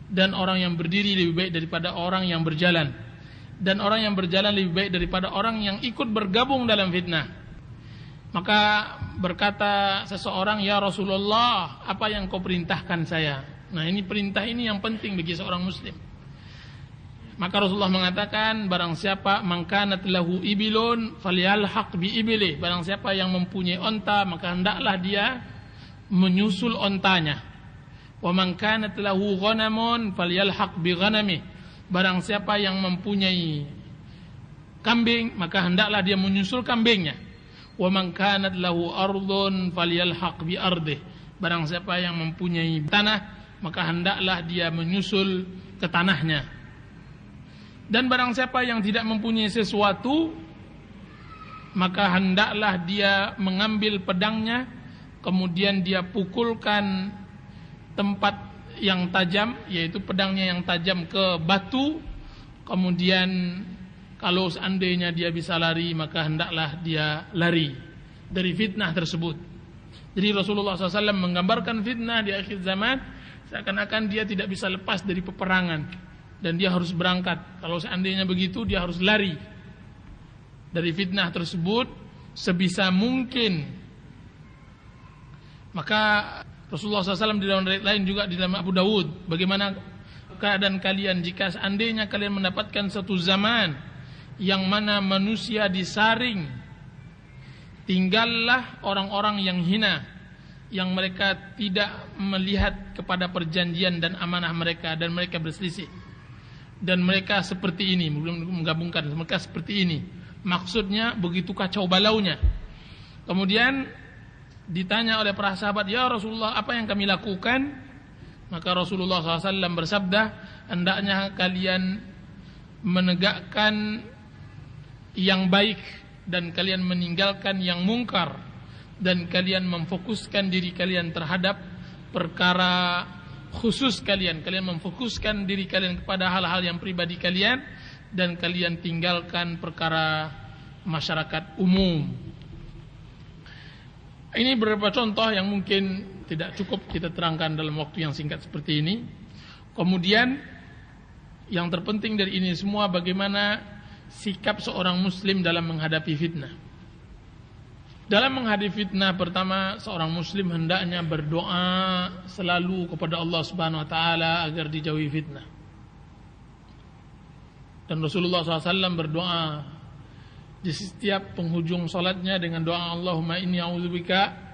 Dan orang yang berdiri lebih baik daripada orang yang berjalan. Dan orang yang berjalan lebih baik daripada orang yang ikut bergabung dalam fitnah. Maka berkata seseorang, ya Rasulullah, apa yang kau perintahkan saya? Nah, ini perintah ini yang penting bagi seorang muslim. Maka Rasulullah mengatakan, barang siapa mangkanat lahu ibilun falyalhaq bi ibilih, barang siapa yang mempunyai onta maka hendaklah dia menyusul ontanya. Wa man kanat lahu ghanamun falyalhaq bi ghanamih, barang siapa yang mempunyai kambing maka hendaklah dia menyusul kambingnya. Wa man kanat lahu ardun falyalhaq bi ardih, barang siapa yang mempunyai tanah maka hendaklah dia menyusul ke tanahnya. Dan barang siapa yang tidak mempunyai sesuatu, maka hendaklah dia mengambil pedangnya, kemudian dia pukulkan tempat yang tajam, yaitu pedangnya yang tajam ke batu, Kemudian kalau seandainya dia bisa lari, maka hendaklah dia lari dari fitnah tersebut. Jadi Rasulullah SAW menggambarkan fitnah di akhir zaman seakan-akan dia tidak bisa lepas dari peperangan dan dia harus berangkat. Kalau seandainya begitu, dia harus lari dari fitnah tersebut sebisa mungkin. Maka Rasulullah SAW di dalam riwayat lain juga di dalam Abu Dawud, bagaimana keadaan kalian jika seandainya kalian mendapatkan satu zaman yang mana manusia disaring, tinggallah orang-orang yang hina, yang mereka tidak melihat kepada perjanjian dan amanah mereka, dan mereka berselisih. Dan mereka seperti ini, menggabungkan, mereka seperti ini. Maksudnya begitu kacau balaunya. Kemudian ditanya oleh para sahabat, ya Rasulullah, apa yang kami lakukan? Maka Rasulullah SAW bersabda, hendaknya kalian menegakkan yang baik dan kalian meninggalkan yang mungkar, dan kalian memfokuskan diri kalian terhadap perkara khusus kalian memfokuskan diri kalian kepada hal-hal yang pribadi kalian, dan kalian tinggalkan perkara masyarakat umum. Ini beberapa contoh yang mungkin tidak cukup kita terangkan dalam waktu yang singkat seperti ini. Kemudian yang terpenting dari ini semua, bagaimana sikap seorang muslim dalam menghadapi fitnah. Dalam menghadapi fitnah, pertama seorang muslim hendaknya berdoa selalu kepada Allah Subhanahu wa taala agar dijauhi fitnah. Dan Rasulullah SAW berdoa di setiap penghujung salatnya dengan doa, Allahumma inni a'udzubika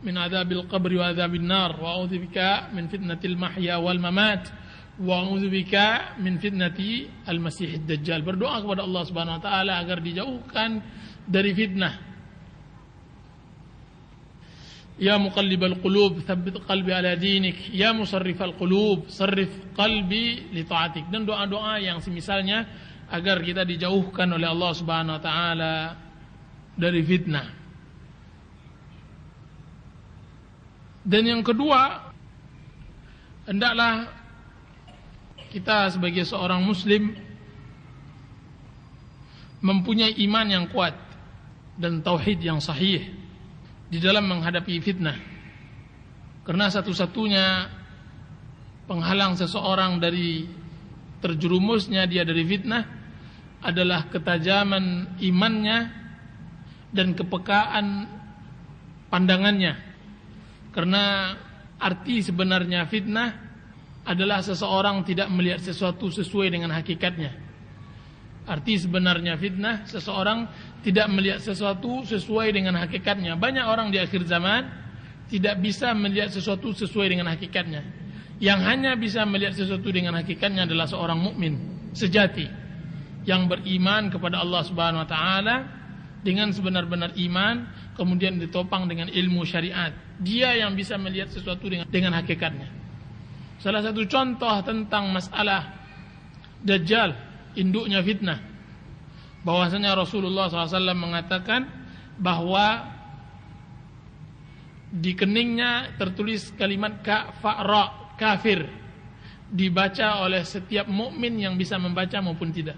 min adzabil qabri wa adzabin nar, wa a'udzubika min fitnatil mahya wal mamat, wa a'udzubika min fitnati al-masihid dajjal. Berdoa kepada Allah Subhanahu wa taala agar dijauhkan dari fitnah. Ya muqallibal qulub, tsabbit qalbi ala dinik. Ya musarrifal qulub, sarrif qalbi li ta'atik. Dan doa-doa yang semisalnya agar kita dijauhkan oleh Allah Subhanahu wa taala dari fitnah. Dan yang kedua, hendaklah kita sebagai seorang muslim mempunyai iman yang kuat dan tauhid yang sahih di dalam menghadapi fitnah. Karena satu-satunya penghalang seseorang dari terjerumusnya dia dari fitnah adalah ketajaman imannya dan kepekaan pandangannya. Karena arti sebenarnya fitnah adalah seseorang tidak melihat sesuatu sesuai dengan hakikatnya. Arti sebenarnya fitnah, seseorang tidak melihat sesuatu sesuai dengan hakikatnya. Banyak orang di akhir zaman tidak bisa melihat sesuatu sesuai dengan hakikatnya. Yang hanya bisa melihat sesuatu dengan hakikatnya adalah seorang mukmin sejati yang beriman kepada Allah Subhanahu wa taala dengan sebenar-benar iman, kemudian ditopang dengan ilmu syariat. Dia yang bisa melihat sesuatu dengan hakikatnya. Salah satu contoh tentang masalah Dajjal, induknya fitnah, bahwasanya Rasulullah SAW mengatakan bahwa di keningnya tertulis kalimat kafara, kafir, dibaca oleh setiap mukmin yang bisa membaca maupun tidak.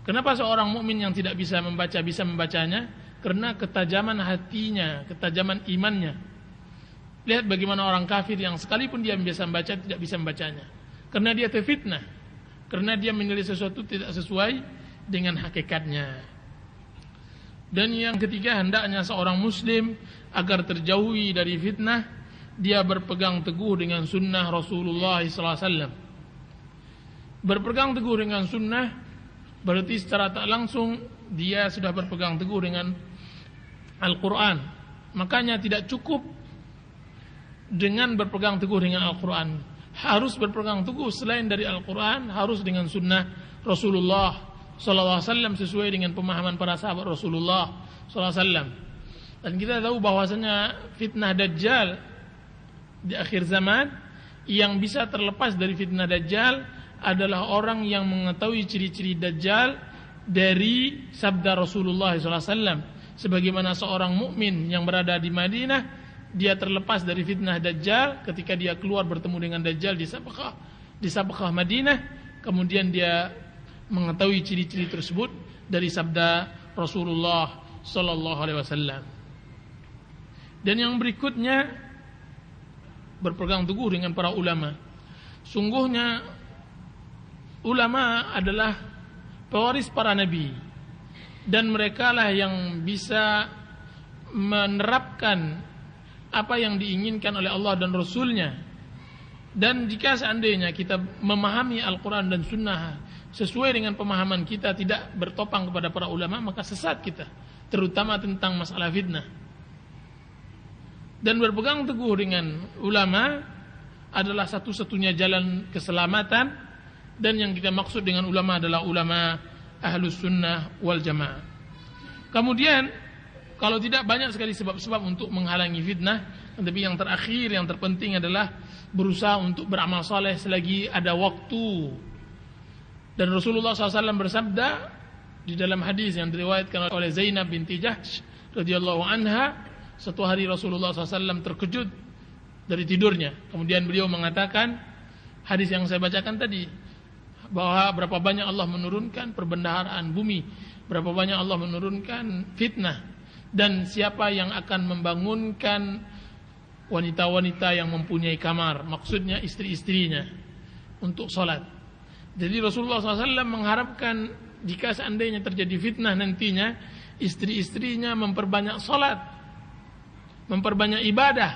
Kenapa seorang mukmin yang tidak bisa membaca bisa membacanya? Karena ketajaman hatinya, ketajaman imannya. Lihat bagaimana orang kafir yang sekalipun dia bisa membaca tidak bisa membacanya, karena dia terfitnah, karena dia menilai sesuatu tidak sesuai dengan hakikatnya. Dan yang ketiga, hendaknya seorang muslim agar terjauhi dari fitnah, dia berpegang teguh dengan sunnah Rasulullah SAW. Berpegang teguh dengan sunnah berarti secara tak langsung dia sudah berpegang teguh dengan Al-Quran. Makanya tidak cukup dengan berpegang teguh dengan Al-Quran, harus berpegang teguh selain dari Al-Quran, harus dengan sunnah Rasulullah SAW sesuai dengan pemahaman para sahabat Rasulullah SAW. Dan kita tahu bahwasanya fitnah Dajjal di akhir zaman, yang bisa terlepas dari fitnah Dajjal adalah orang yang mengetahui ciri-ciri Dajjal dari sabda Rasulullah SAW. Sebagaimana seorang mukmin yang berada di Madinah, dia terlepas dari fitnah Dajjal ketika dia keluar bertemu dengan Dajjal di Sabkhah Madinah. kemudian dia mengetahui ciri-ciri tersebut dari sabda Rasulullah sallallahu alaihi wasallam. Dan yang berikutnya, berpegang teguh dengan para ulama. Sungguhnya ulama adalah pewaris para nabi, dan merekalah yang bisa menerapkan apa yang diinginkan oleh Allah dan Rasulnya. Dan jika seandainya kita memahami Al-Quran dan Sunnah sesuai dengan pemahaman kita, tidak bertopang kepada para ulama, maka sesat kita, terutama tentang masalah fitnah. Dan berpegang teguh dengan ulama adalah satu-satunya jalan keselamatan, dan yang kita maksud dengan ulama adalah ulama Ahlus Sunnah wal Jamaah. Kemudian kalau tidak, banyak sekali sebab-sebab untuk menghalangi fitnah, tapi yang terakhir, yang terpenting adalah berusaha untuk beramal saleh selagi ada waktu. Dan Rasulullah SAW bersabda di dalam hadis yang diriwayatkan oleh Zainab binti Jahsh radhiyallahu anha, satu hari Rasulullah SAW terkejut dari tidurnya. Kemudian beliau mengatakan hadis yang saya bacakan tadi, bahwa berapa banyak Allah menurunkan perbendaharaan bumi, berapa banyak Allah menurunkan fitnah, dan siapa yang akan membangunkan wanita-wanita yang mempunyai kamar, maksudnya istri-istrinya, untuk sholat. Jadi Rasulullah SAW mengharapkan jika seandainya terjadi fitnah nantinya, istri-istrinya memperbanyak sholat, memperbanyak ibadah,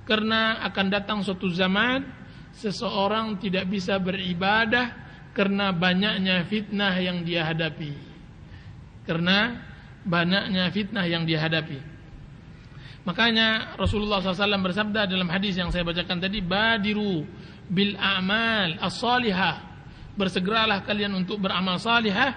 karena akan datang suatu zaman seseorang tidak bisa beribadah karena banyaknya fitnah yang dia hadapi. Karena banyaknya fitnah yang dia hadapi. Makanya Rasulullah SAW bersabda dalam hadis yang saya bacakan tadi, badiru bil a'mal as-salihah, bersegeralah kalian untuk beramal salihah,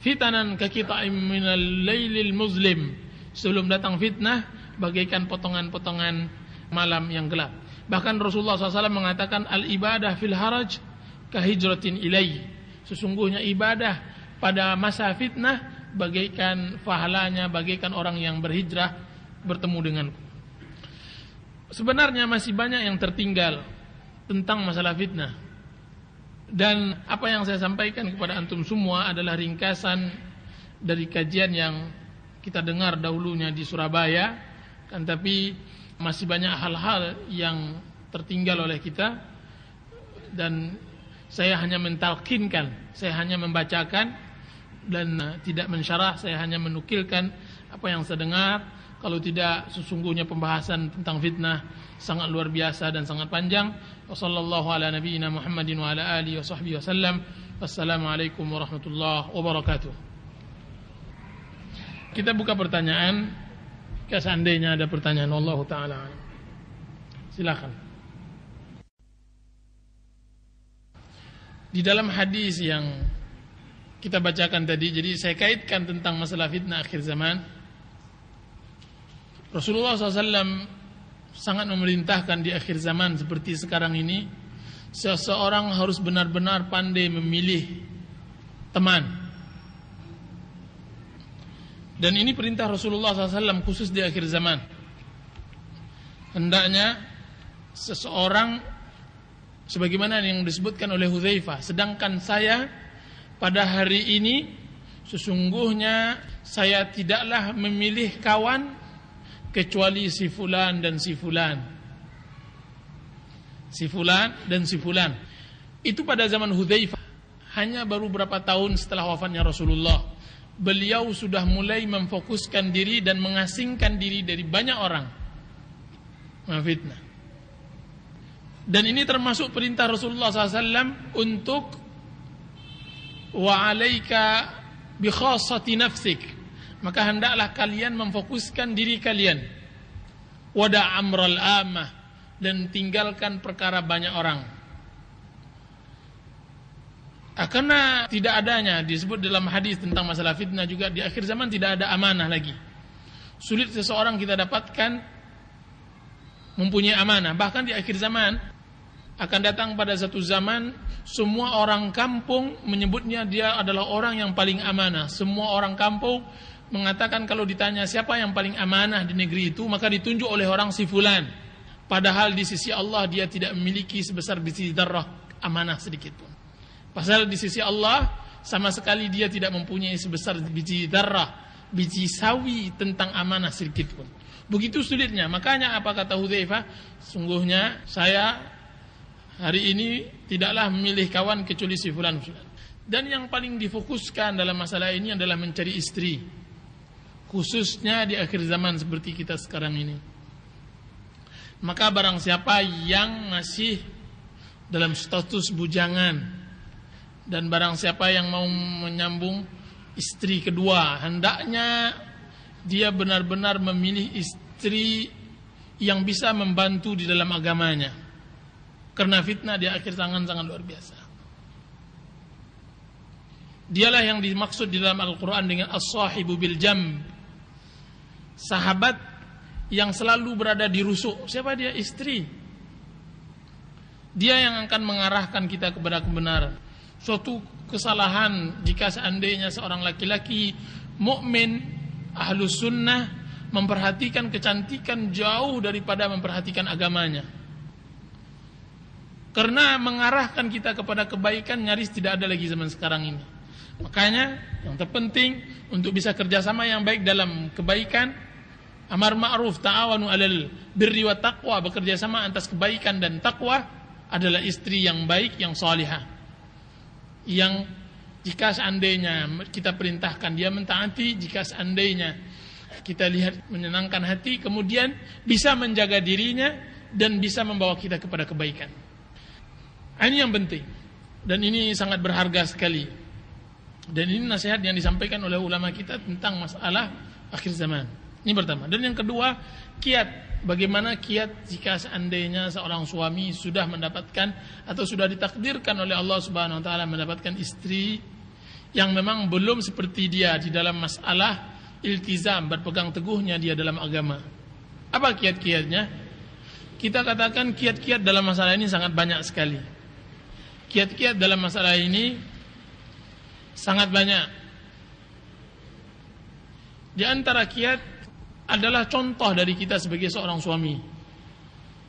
fitanan kakita'im minal lailil muzlim, sebelum datang fitnah bagaikan potongan-potongan malam yang gelap. Bahkan Rasulullah SAW mengatakan, al-ibadah fil haraj kahijratin ilai, sesungguhnya ibadah pada masa fitnah bagaikan pahalanya bagaikan orang yang berhijrah bertemu denganku. Sebenarnya masih banyak yang tertinggal tentang masalah fitnah, dan apa yang saya sampaikan kepada antum semua adalah ringkasan dari kajian yang kita dengar dahulunya di Surabaya, kan, tapi masih banyak hal-hal yang tertinggal oleh kita, dan saya hanya mentalkinkan, saya hanya membacakan dan tidak mensyarah, saya hanya menukilkan apa yang saya dengar. Kalau tidak, sesungguhnya pembahasan tentang fitnah sangat luar biasa dan sangat panjang. Wassallallahu ala nabiyyina Muhammadin wa ala alihi wa sahbihi wasallam. Wassalamualaikum warahmatullahi wabarakatuh. Kita buka pertanyaan, jika seandainya ada pertanyaan. Allah Ta'ala, silakan. Di dalam hadis yang kita bacakan tadi, jadi saya kaitkan tentang masalah fitnah akhir zaman. Rasulullah SAW sangat memerintahkan di akhir zaman seperti sekarang ini, seseorang harus benar-benar pandai memilih teman. Dan ini perintah Rasulullah SAW khusus di akhir zaman. Hendaknya seseorang, sebagaimana yang disebutkan oleh Hudzaifah, sedangkan saya pada hari ini sesungguhnya saya tidaklah memilih kawan kecuali si fulan dan si fulan. Si fulan dan si fulan. Itu pada zaman Hudzaifah, hanya baru berapa tahun setelah wafatnya Rasulullah. Beliau sudah mulai memfokuskan diri dan mengasingkan diri dari banyak orang fitnah. Dan ini termasuk perintah Rasulullah SAW untuk wa alaika bi khassati nafsik, maka hendaklah kalian memfokuskan diri kalian, wada amral amah, dan tinggalkan perkara banyak orang. Karena tidak adanya, disebut dalam hadis tentang masalah fitnah juga, di akhir zaman tidak ada amanah lagi. Sulit seseorang kita dapatkan mempunyai amanah. Bahkan di akhir zaman akan datang pada satu zaman, semua orang kampung menyebutnya dia adalah orang yang paling amanah. Semua orang kampung mengatakan kalau ditanya siapa yang paling amanah di negeri itu, maka ditunjuk oleh orang si fulan. Padahal di sisi Allah dia tidak memiliki sebesar biji dzarrah amanah sedikit pun. Pasal di sisi Allah sama sekali dia tidak mempunyai sebesar biji darah, biji sawi tentang amanah sedikit pun. Begitu sulitnya. Makanya apa kata Hudzaifah? Sungguhnya saya hari ini tidaklah memilih kawan kecuali si fulan. Dan yang paling difokuskan dalam masalah ini adalah mencari istri, khususnya di akhir zaman seperti kita sekarang ini. Maka barang siapa yang masih dalam status bujangan, dan barang siapa yang mau menyambung istri kedua, hendaknya dia benar-benar memilih istri yang bisa membantu di dalam agamanya. Karena fitnah di akhir zaman sangat luar biasa. Dialah yang dimaksud di dalam Al-Quran dengan as-sahibu bil jamb, sahabat yang selalu berada di rusuk. Siapa dia? Istri. Dia yang akan mengarahkan kita kepada kebenaran. Suatu kesalahan jika seandainya seorang laki-laki mukmin ahlus sunnah memperhatikan kecantikan jauh daripada memperhatikan agamanya. Karena mengarahkan kita kepada kebaikan nyaris tidak ada lagi zaman sekarang ini. Makanya yang terpenting untuk bisa kerjasama yang baik dalam kebaikan, amar ma'ruf, ta'awanu 'alal birri wa taqwa, bekerja sama atas kebaikan dan takwa, adalah istri yang baik, yang salihah. Yang jika seandainya kita perintahkan dia mentaati, jika seandainya kita lihat menyenangkan hati, kemudian bisa menjaga dirinya dan bisa membawa kita kepada kebaikan. Ini yang penting dan ini sangat berharga sekali. Dan ini nasihat yang disampaikan oleh ulama kita tentang masalah akhir zaman. Ini pertama. Dan yang kedua, kiat. Bagaimana kiat jika seandainya seorang suami sudah mendapatkan atau sudah ditakdirkan oleh Allah Subhanahu wa taala mendapatkan istri yang memang belum seperti dia di dalam masalah iltizam, berpegang teguhnya dia dalam agama. Apa kiat-kiatnya? Kita katakan kiat-kiat dalam masalah ini sangat banyak sekali. Kiat-kiat dalam masalah ini sangat banyak. Di antara kiat adalah contoh dari kita sebagai seorang suami.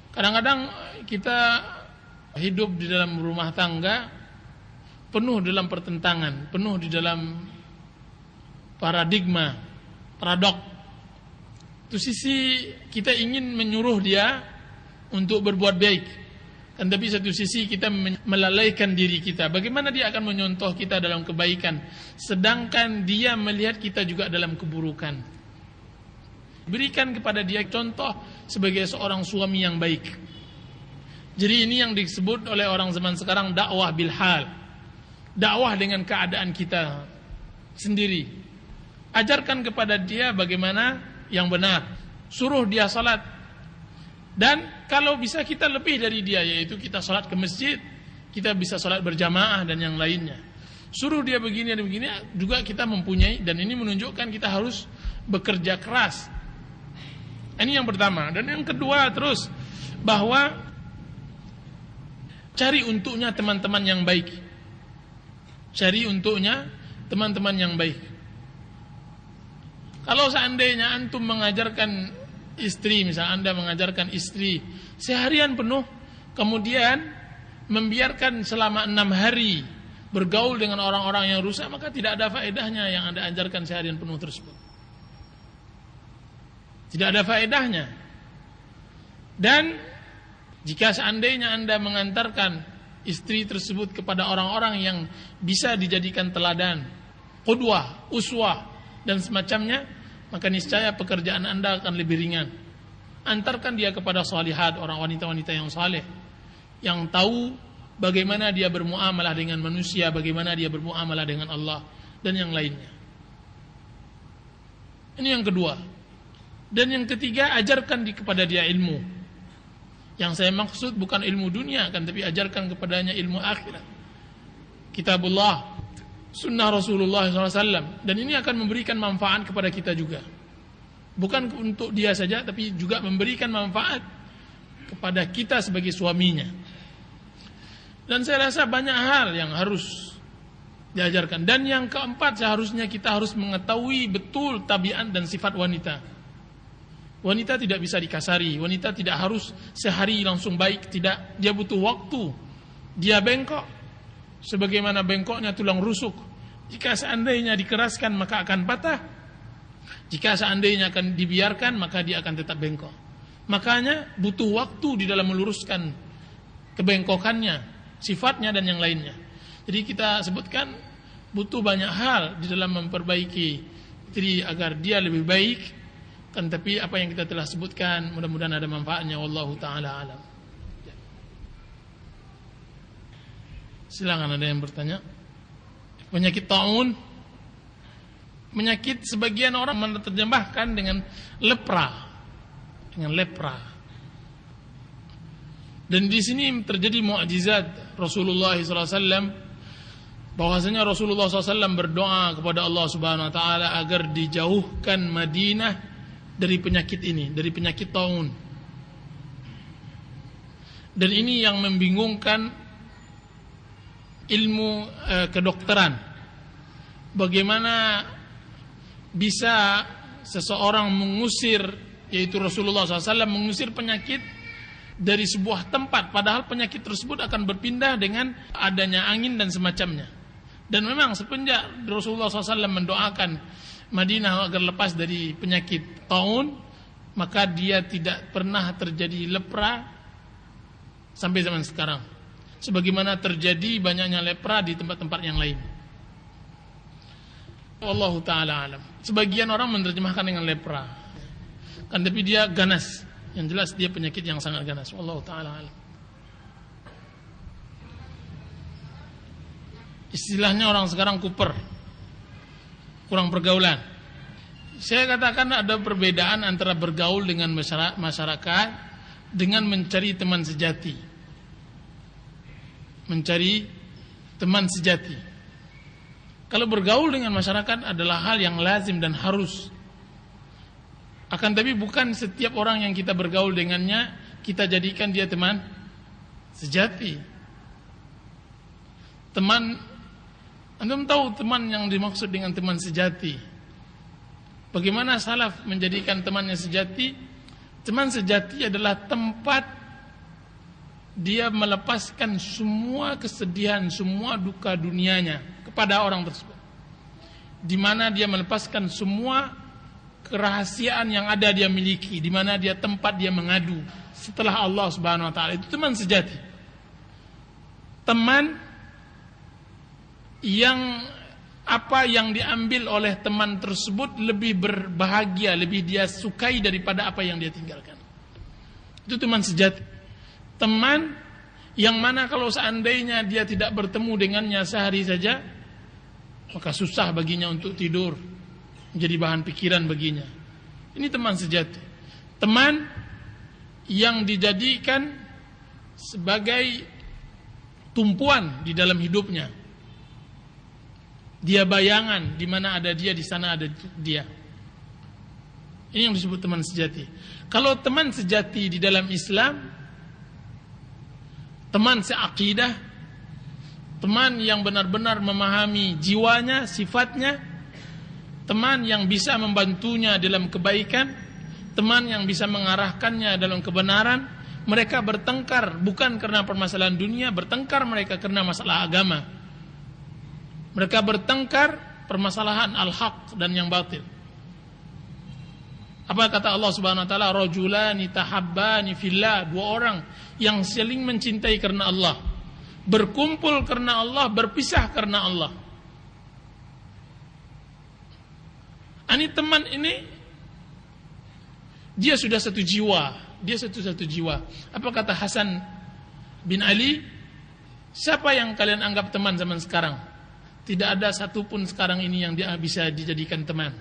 Kadang-kadang kita hidup di dalam rumah tangga penuh dalam pertentangan, penuh di dalam paradigma, paradok. Itu sisi kita ingin menyuruh dia untuk berbuat baik, dan tapi satu sisi kita melalaikan diri kita. Bagaimana dia akan menyontoh kita dalam kebaikan, sedangkan dia melihat kita juga dalam keburukan. Berikan kepada dia contoh sebagai seorang suami yang baik. Jadi ini yang disebut oleh orang zaman sekarang dakwah bil hal. Dakwah dengan keadaan kita sendiri. Ajarkan kepada dia bagaimana yang benar. Suruh dia salat. Dan kalau bisa kita lebih dari dia, yaitu kita salat ke masjid, kita bisa salat berjamaah dan yang lainnya. Suruh dia begini dan begini, juga kita mempunyai, dan ini menunjukkan kita harus bekerja keras. Ini yang pertama. Dan yang kedua terus, bahwa cari untuknya teman-teman yang baik. Cari untuknya teman-teman yang baik. Kalau seandainya antum mengajarkan istri, misalnya Anda mengajarkan istri seharian penuh, kemudian membiarkan selama 6 hari bergaul dengan orang-orang yang rusak, maka tidak ada faedahnya yang Anda ajarkan seharian penuh tersebut. Tidak ada faedahnya. Dan jika seandainya Anda mengantarkan istri tersebut kepada orang-orang yang bisa dijadikan teladan, qudwah, uswah dan semacamnya, maka niscaya pekerjaan Anda akan lebih ringan. Antarkan dia kepada salihat, orang wanita-wanita yang saleh, yang tahu bagaimana dia bermuamalah dengan manusia, bagaimana dia bermuamalah dengan Allah dan yang lainnya. Ini yang kedua. Dan yang ketiga, ajarkan kepada dia ilmu. Yang saya maksud bukan ilmu dunia, kan, tapi ajarkan kepadanya ilmu akhirat. Kitabullah, sunnah Rasulullah SAW. Dan ini akan memberikan manfaat kepada kita juga. Bukan untuk dia saja, tapi juga memberikan manfaat kepada kita sebagai suaminya. Dan saya rasa banyak hal yang harus diajarkan. Dan yang keempat, seharusnya kita harus mengetahui betul tabiat dan sifat wanita. Wanita tidak bisa dikasari. Wanita tidak harus sehari langsung baik. Tidak, dia butuh waktu. Dia bengkok, sebagaimana bengkoknya tulang rusuk. Jika seandainya dikeraskan maka akan patah. Jika seandainya akan dibiarkan maka dia akan tetap bengkok. Makanya butuh waktu di dalam meluruskan kebengkokannya, sifatnya dan yang lainnya. Jadi kita sebutkan butuh banyak hal di dalam memperbaiki diri agar dia lebih baik. Kan tapi apa yang kita telah sebutkan mudah-mudahan ada manfaatnya. Wallahu taala alam. Silakan ada yang bertanya. Penyakit taun, penyakit sebagian orang menerjemahkan dengan lepra. Dengan lepra. Dan di sini terjadi mukjizat Rasulullah SAW, bahwasanya Rasulullah SAW berdoa kepada Allah Subhanahu Wa Taala agar dijauhkan Madinah dari penyakit ini, dari penyakit taun. Dan ini yang membingungkan ilmu kedokteran. Bagaimana bisa seseorang mengusir, yaitu Rasulullah SAW mengusir penyakit dari sebuah tempat, padahal penyakit tersebut akan berpindah dengan adanya angin dan semacamnya. Dan memang sepenjak Rasulullah SAW mendoakan Madinah agar lepas dari penyakit taun, maka dia tidak pernah terjadi lepra sampai zaman sekarang. Sebagaimana terjadi banyaknya lepra di tempat-tempat yang lain. Wallahu ta'ala alam. Sebagian orang menerjemahkan dengan lepra, kan tapi dia ganas. Yang jelas dia penyakit yang sangat ganas. Wallahu ta'ala alam. Istilahnya orang sekarang kuper, kurang pergaulan. Saya katakan ada perbedaan antara bergaul dengan masyarakat dengan mencari teman sejati. Mencari teman sejati. Kalau bergaul dengan masyarakat adalah hal yang lazim dan harus. Akan tapi bukan setiap orang yang kita bergaul dengannya kita jadikan dia teman sejati. Teman, antum tahu teman yang dimaksud dengan teman sejati. Bagaimana salaf menjadikan temannya sejati? Teman sejati adalah tempat dia melepaskan semua kesedihan, semua duka dunianya kepada orang tersebut. Di mana dia melepaskan semua kerahasiaan yang ada dia miliki, di mana dia tempat dia mengadu setelah Allah Subhanahu Wa Taala. Itu teman sejati. Teman yang apa yang diambil oleh teman tersebut lebih berbahagia, lebih dia sukai daripada apa yang dia tinggalkan. Itu teman sejati. Teman yang mana kalau seandainya dia tidak bertemu dengannya sehari saja, maka susah baginya untuk tidur, menjadi bahan pikiran baginya. Ini teman sejati. Teman yang dijadikan sebagai tumpuan di dalam hidupnya. Dia bayangan, di mana ada dia, di sana ada dia. Ini yang disebut teman sejati. Kalau teman sejati di dalam Islam, teman seakidah, teman yang benar-benar memahami jiwanya, sifatnya, teman yang bisa membantunya dalam kebaikan, teman yang bisa mengarahkannya dalam kebenaran. Mereka bertengkar bukan karena permasalahan dunia, bertengkar mereka karena masalah agama. Mereka bertengkar permasalahan al-haq dan yang batil. Apa kata Allah Subhanahu Wa Taala? Rajulani tahabbani fillah, dua orang yang saling mencintai karena Allah, berkumpul karena Allah, berpisah karena Allah. Ani teman ini dia sudah satu jiwa, dia satu jiwa. Apa kata Hasan bin Ali? Siapa yang kalian anggap teman zaman sekarang? Tidak ada satupun sekarang ini yang dia bisa dijadikan teman.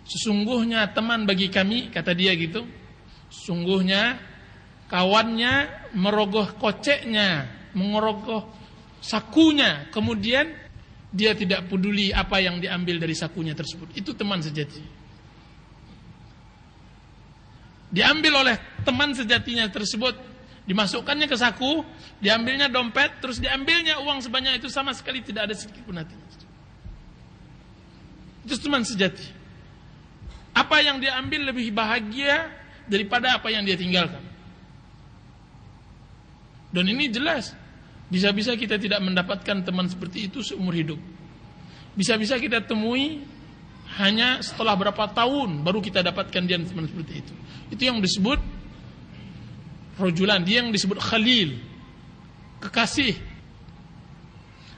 Sesungguhnya teman bagi kami, kata dia gitu, sesungguhnya kawannya merogoh koceknya, mengerogoh sakunya, kemudian dia tidak peduli apa yang diambil dari sakunya tersebut. Itu teman sejati. Diambil oleh teman sejatinya tersebut, dimasukkannya ke saku, diambilnya dompet, terus diambilnya uang sebanyak itu, sama sekali tidak ada sedikit pun hati. Itu teman sejati. Apa yang dia ambil lebih bahagia daripada apa yang dia tinggalkan. Dan ini jelas. Bisa-bisa kita tidak mendapatkan teman seperti itu seumur hidup. Bisa-bisa kita temui hanya setelah berapa tahun baru kita dapatkan dia teman seperti itu. Itu yang disebut rajulan, dia yang disebut khalil, kekasih.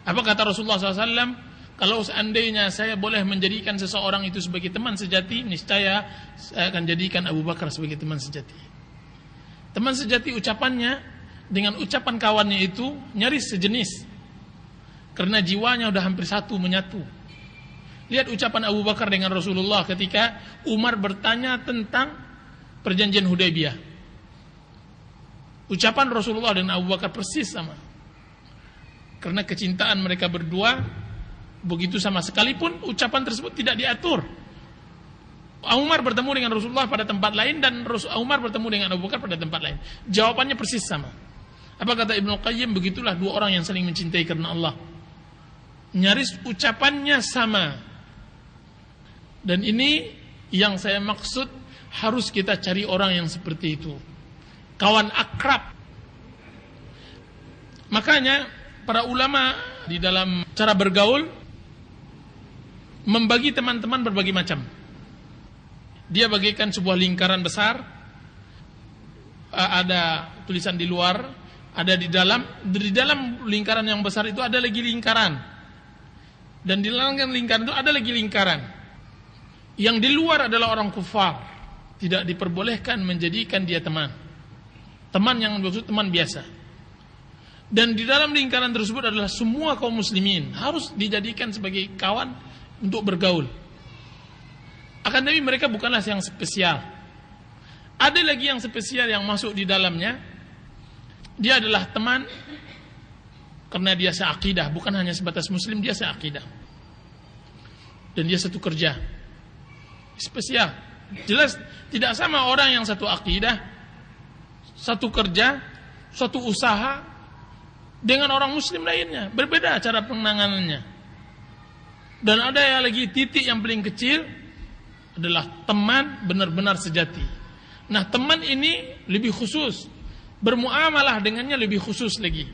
Apa kata Rasulullah SAW? Kalau seandainya saya boleh menjadikan seseorang itu sebagai teman sejati, niscaya saya akan jadikan Abu Bakar sebagai teman sejati. Teman sejati ucapannya dengan ucapan kawannya itu nyaris sejenis, karena jiwanya udah hampir satu, menyatu. Lihat ucapan Abu Bakar dengan Rasulullah ketika Umar bertanya tentang perjanjian Hudaybiyah. Ucapan Rasulullah dan Abu Bakar persis sama, karena kecintaan mereka berdua begitu sama, sekalipun ucapan tersebut tidak diatur. Umar bertemu dengan Rasulullah pada tempat lain dan Umar bertemu dengan Abu Bakar pada tempat lain. Jawabannya persis sama. Apa kata Ibnu Qayyim? Begitulah dua orang yang saling mencintai karena Allah. Nyaris ucapannya sama. Dan ini yang saya maksud, harus kita cari orang yang seperti itu. Kawan akrab. Makanya para ulama di dalam cara bergaul membagi teman-teman berbagai macam. Dia bagikan sebuah lingkaran besar, ada tulisan di luar, ada di dalam. Di dalam lingkaran yang besar itu ada lagi lingkaran, dan di dalam lingkaran itu ada lagi lingkaran. Yang di luar adalah orang kufar, tidak diperbolehkan menjadikan dia teman. Teman yang maksud teman biasa. Dan di dalam lingkaran tersebut adalah semua kaum muslimin, harus dijadikan sebagai kawan untuk bergaul. Akan tapi mereka bukanlah yang spesial. Ada lagi yang spesial yang masuk di dalamnya. Dia adalah teman karena dia seakidah, bukan hanya sebatas muslim, dia seakidah. Dan dia satu kerja. Spesial. Jelas tidak sama orang yang satu akidah, satu kerja, satu usaha dengan orang muslim lainnya. Berbeda cara penanganannya. Dan ada yang lagi titik yang paling kecil adalah teman benar-benar sejati. Nah, teman ini lebih khusus, bermuamalah dengannya lebih khusus lagi.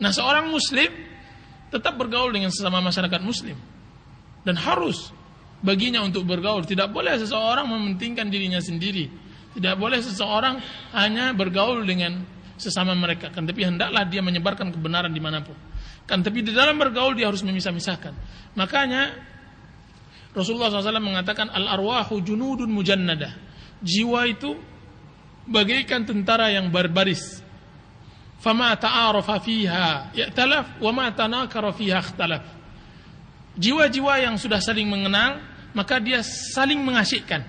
Nah, seorang muslim tetap bergaul dengan sesama masyarakat muslim, dan harus baginya untuk bergaul. Tidak boleh seseorang mementingkan dirinya sendiri. Tidak boleh seseorang hanya bergaul dengan sesama mereka, kan tapi hendaklah dia menyebarkan kebenaran dimanapun. Kan tapi di dalam bergaul dia harus memisah-misahkan. Makanya Rasulullah SAW mengatakan al-arwahu junudun mujannadah. Jiwa itu bagaikan tentara yang berbaris. Fama ta'arafa fiha ya'talaf wa ma tanakara fiha ikhtalaf. Jiwa-jiwa yang sudah saling mengenal, maka dia saling mengasyikkan.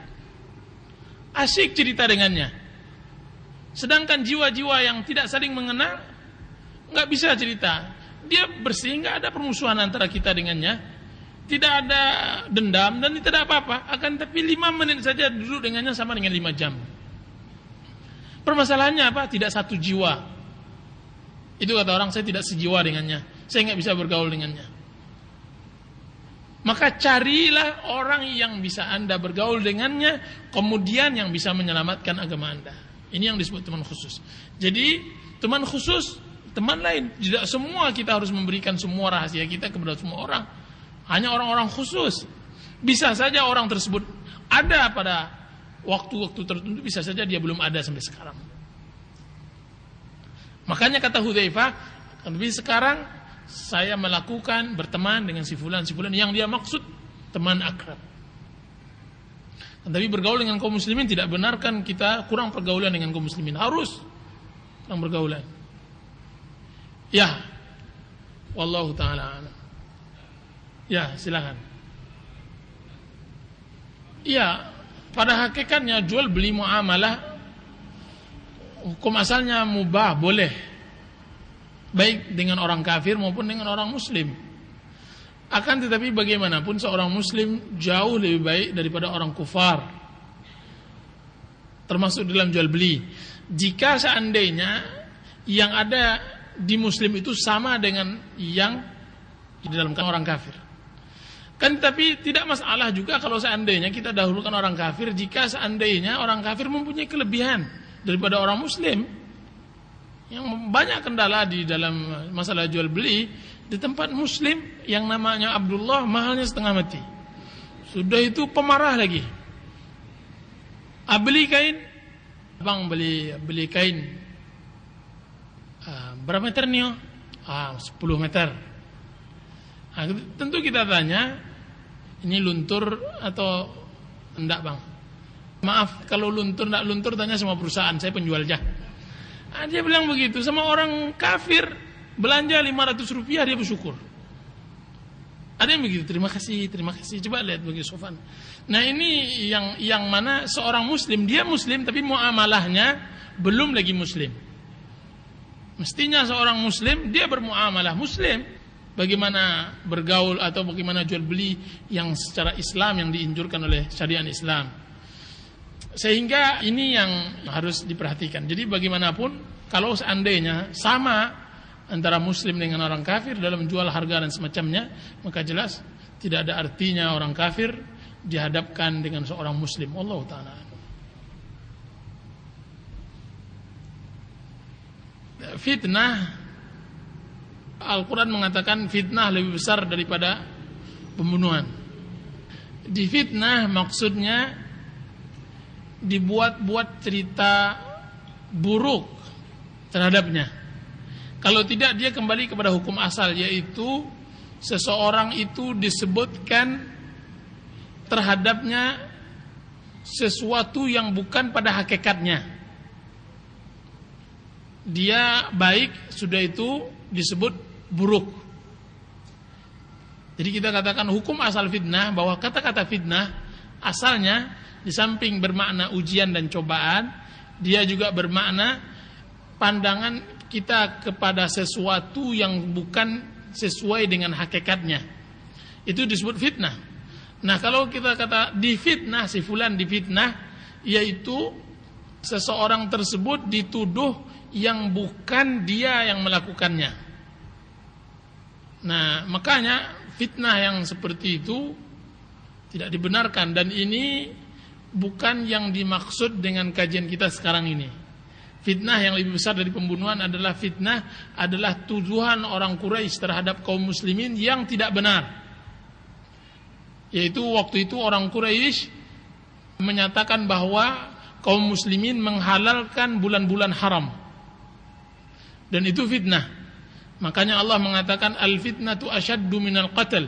Asyik cerita dengannya. Sedangkan jiwa-jiwa yang tidak saling mengenal, enggak bisa cerita. Dia bersih, enggak ada permusuhan antara kita dengannya. Tidak ada dendam dan tidak ada apa-apa. Akan tapi 5 menit saja duduk dengannya sama dengan 5 jam. Permasalahannya apa? Tidak satu jiwa. Itu kata orang, saya tidak sejiwa dengannya, saya nggak bisa bergaul dengannya. Maka carilah orang yang bisa Anda bergaul dengannya, kemudian yang bisa menyelamatkan agama Anda. Ini yang disebut teman khusus. Jadi teman khusus, teman lain. Tidak semua kita harus memberikan semua rahasia kita kepada semua orang. Hanya orang-orang khusus. Bisa saja orang tersebut ada pada waktu-waktu tertentu, bisa saja dia belum ada sampai sekarang. Makanya kata Hudzaifah, tapi sekarang saya melakukan berteman dengan si fulan yang dia maksud teman akrab. Tapi bergaul dengan kaum muslimin tidak benarkan kita kurang pergaulan dengan kaum muslimin. Harus kurang pergaulan. Ya, wallahu ta'ala a'lam. Ya, silakan. Ya, pada hakikatnya jual beli muamalah hukum asalnya mubah, boleh, baik dengan orang kafir maupun dengan orang muslim. Akan tetapi bagaimanapun seorang muslim jauh lebih baik daripada orang kufar, termasuk dalam jual beli. Jika seandainya yang ada di muslim itu sama dengan yang di dalam orang kafir, kan tapi tidak masalah juga kalau seandainya kita dahulukan orang kafir, jika seandainya orang kafir mempunyai kelebihan daripada orang muslim. Yang banyak kendala di dalam masalah jual beli di tempat muslim yang namanya Abdullah, mahalnya setengah mati. Sudah itu pemarah lagi. Beli kain, bang beli kain. Berapa meter nih? 10 meter. Tentu kita tanya, ini luntur atau enggak bang? Maaf, kalau luntur enggak luntur tanya sama perusahaan, saya penjualnya. Dia bilang begitu sama orang kafir, belanja 500 rupiah dia bersyukur. Ada yang begitu, terima kasih. Coba lihat bagi Sofan. Nah ini yang mana seorang muslim, dia muslim tapi muamalahnya belum lagi muslim. Mestinya seorang muslim dia bermuamalah muslim. Bagaimana bergaul atau bagaimana jual beli yang secara Islam yang dianjurkan oleh syariat Islam. Sehingga ini yang harus diperhatikan. Jadi bagaimanapun kalau seandainya sama antara muslim dengan orang kafir dalam jual harga dan semacamnya, maka jelas tidak ada artinya orang kafir dihadapkan dengan seorang muslim. Wallahu ta'ala. Fitnah, Al-Quran mengatakan fitnah lebih besar daripada pembunuhan. Di fitnah maksudnya dibuat-buat cerita buruk terhadapnya. Kalau tidak dia kembali kepada hukum asal, yaitu seseorang itu disebutkan terhadapnya sesuatu yang bukan pada hakikatnya. Dia baik, sudah itu disebut buruk. Jadi kita katakan hukum asal fitnah, bahwa kata-kata fitnah asalnya di samping bermakna ujian dan cobaan, dia juga bermakna pandangan kita kepada sesuatu yang bukan sesuai dengan hakikatnya. Itu disebut fitnah. Nah kalau kita kata difitnah, si fulan difitnah, yaitu seseorang tersebut dituduh yang bukan dia yang melakukannya. Nah makanya fitnah yang seperti itu tidak dibenarkan, dan ini bukan yang dimaksud dengan kajian kita sekarang ini. Fitnah yang lebih besar dari pembunuhan adalah fitnah adalah tuduhan orang Quraisy terhadap kaum muslimin yang tidak benar. Yaitu waktu itu orang Quraisy menyatakan bahwa kaum muslimin menghalalkan bulan-bulan haram. Dan itu fitnah. Makanya Allah mengatakan al-fitnatu asyaddu minal qatl.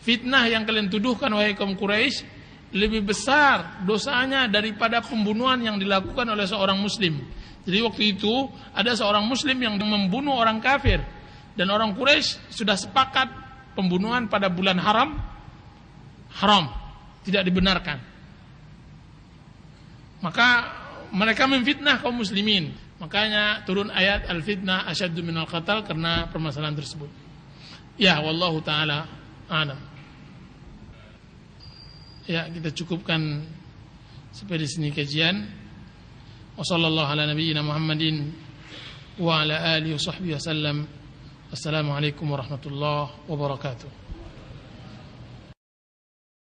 Fitnah yang kalian tuduhkan wahai kaum Quraisy lebih besar dosanya daripada pembunuhan yang dilakukan oleh seorang muslim. Jadi waktu itu ada seorang muslim yang membunuh orang kafir, dan orang Quraisy sudah sepakat pembunuhan pada bulan haram, tidak dibenarkan. Maka mereka memfitnah kaum muslimin. Makanya turun ayat al-fitnah asyaddu minal qatl karena permasalahan tersebut. Ya, wallahu taala a'lam. Ya, kita cukupkan sampai di sini kajian. Wassallallahu ala nabiyyina Muhammadin wa ala alihi wa sahbihi wasallam. Assalamualaikum warahmatullahi wabarakatuh.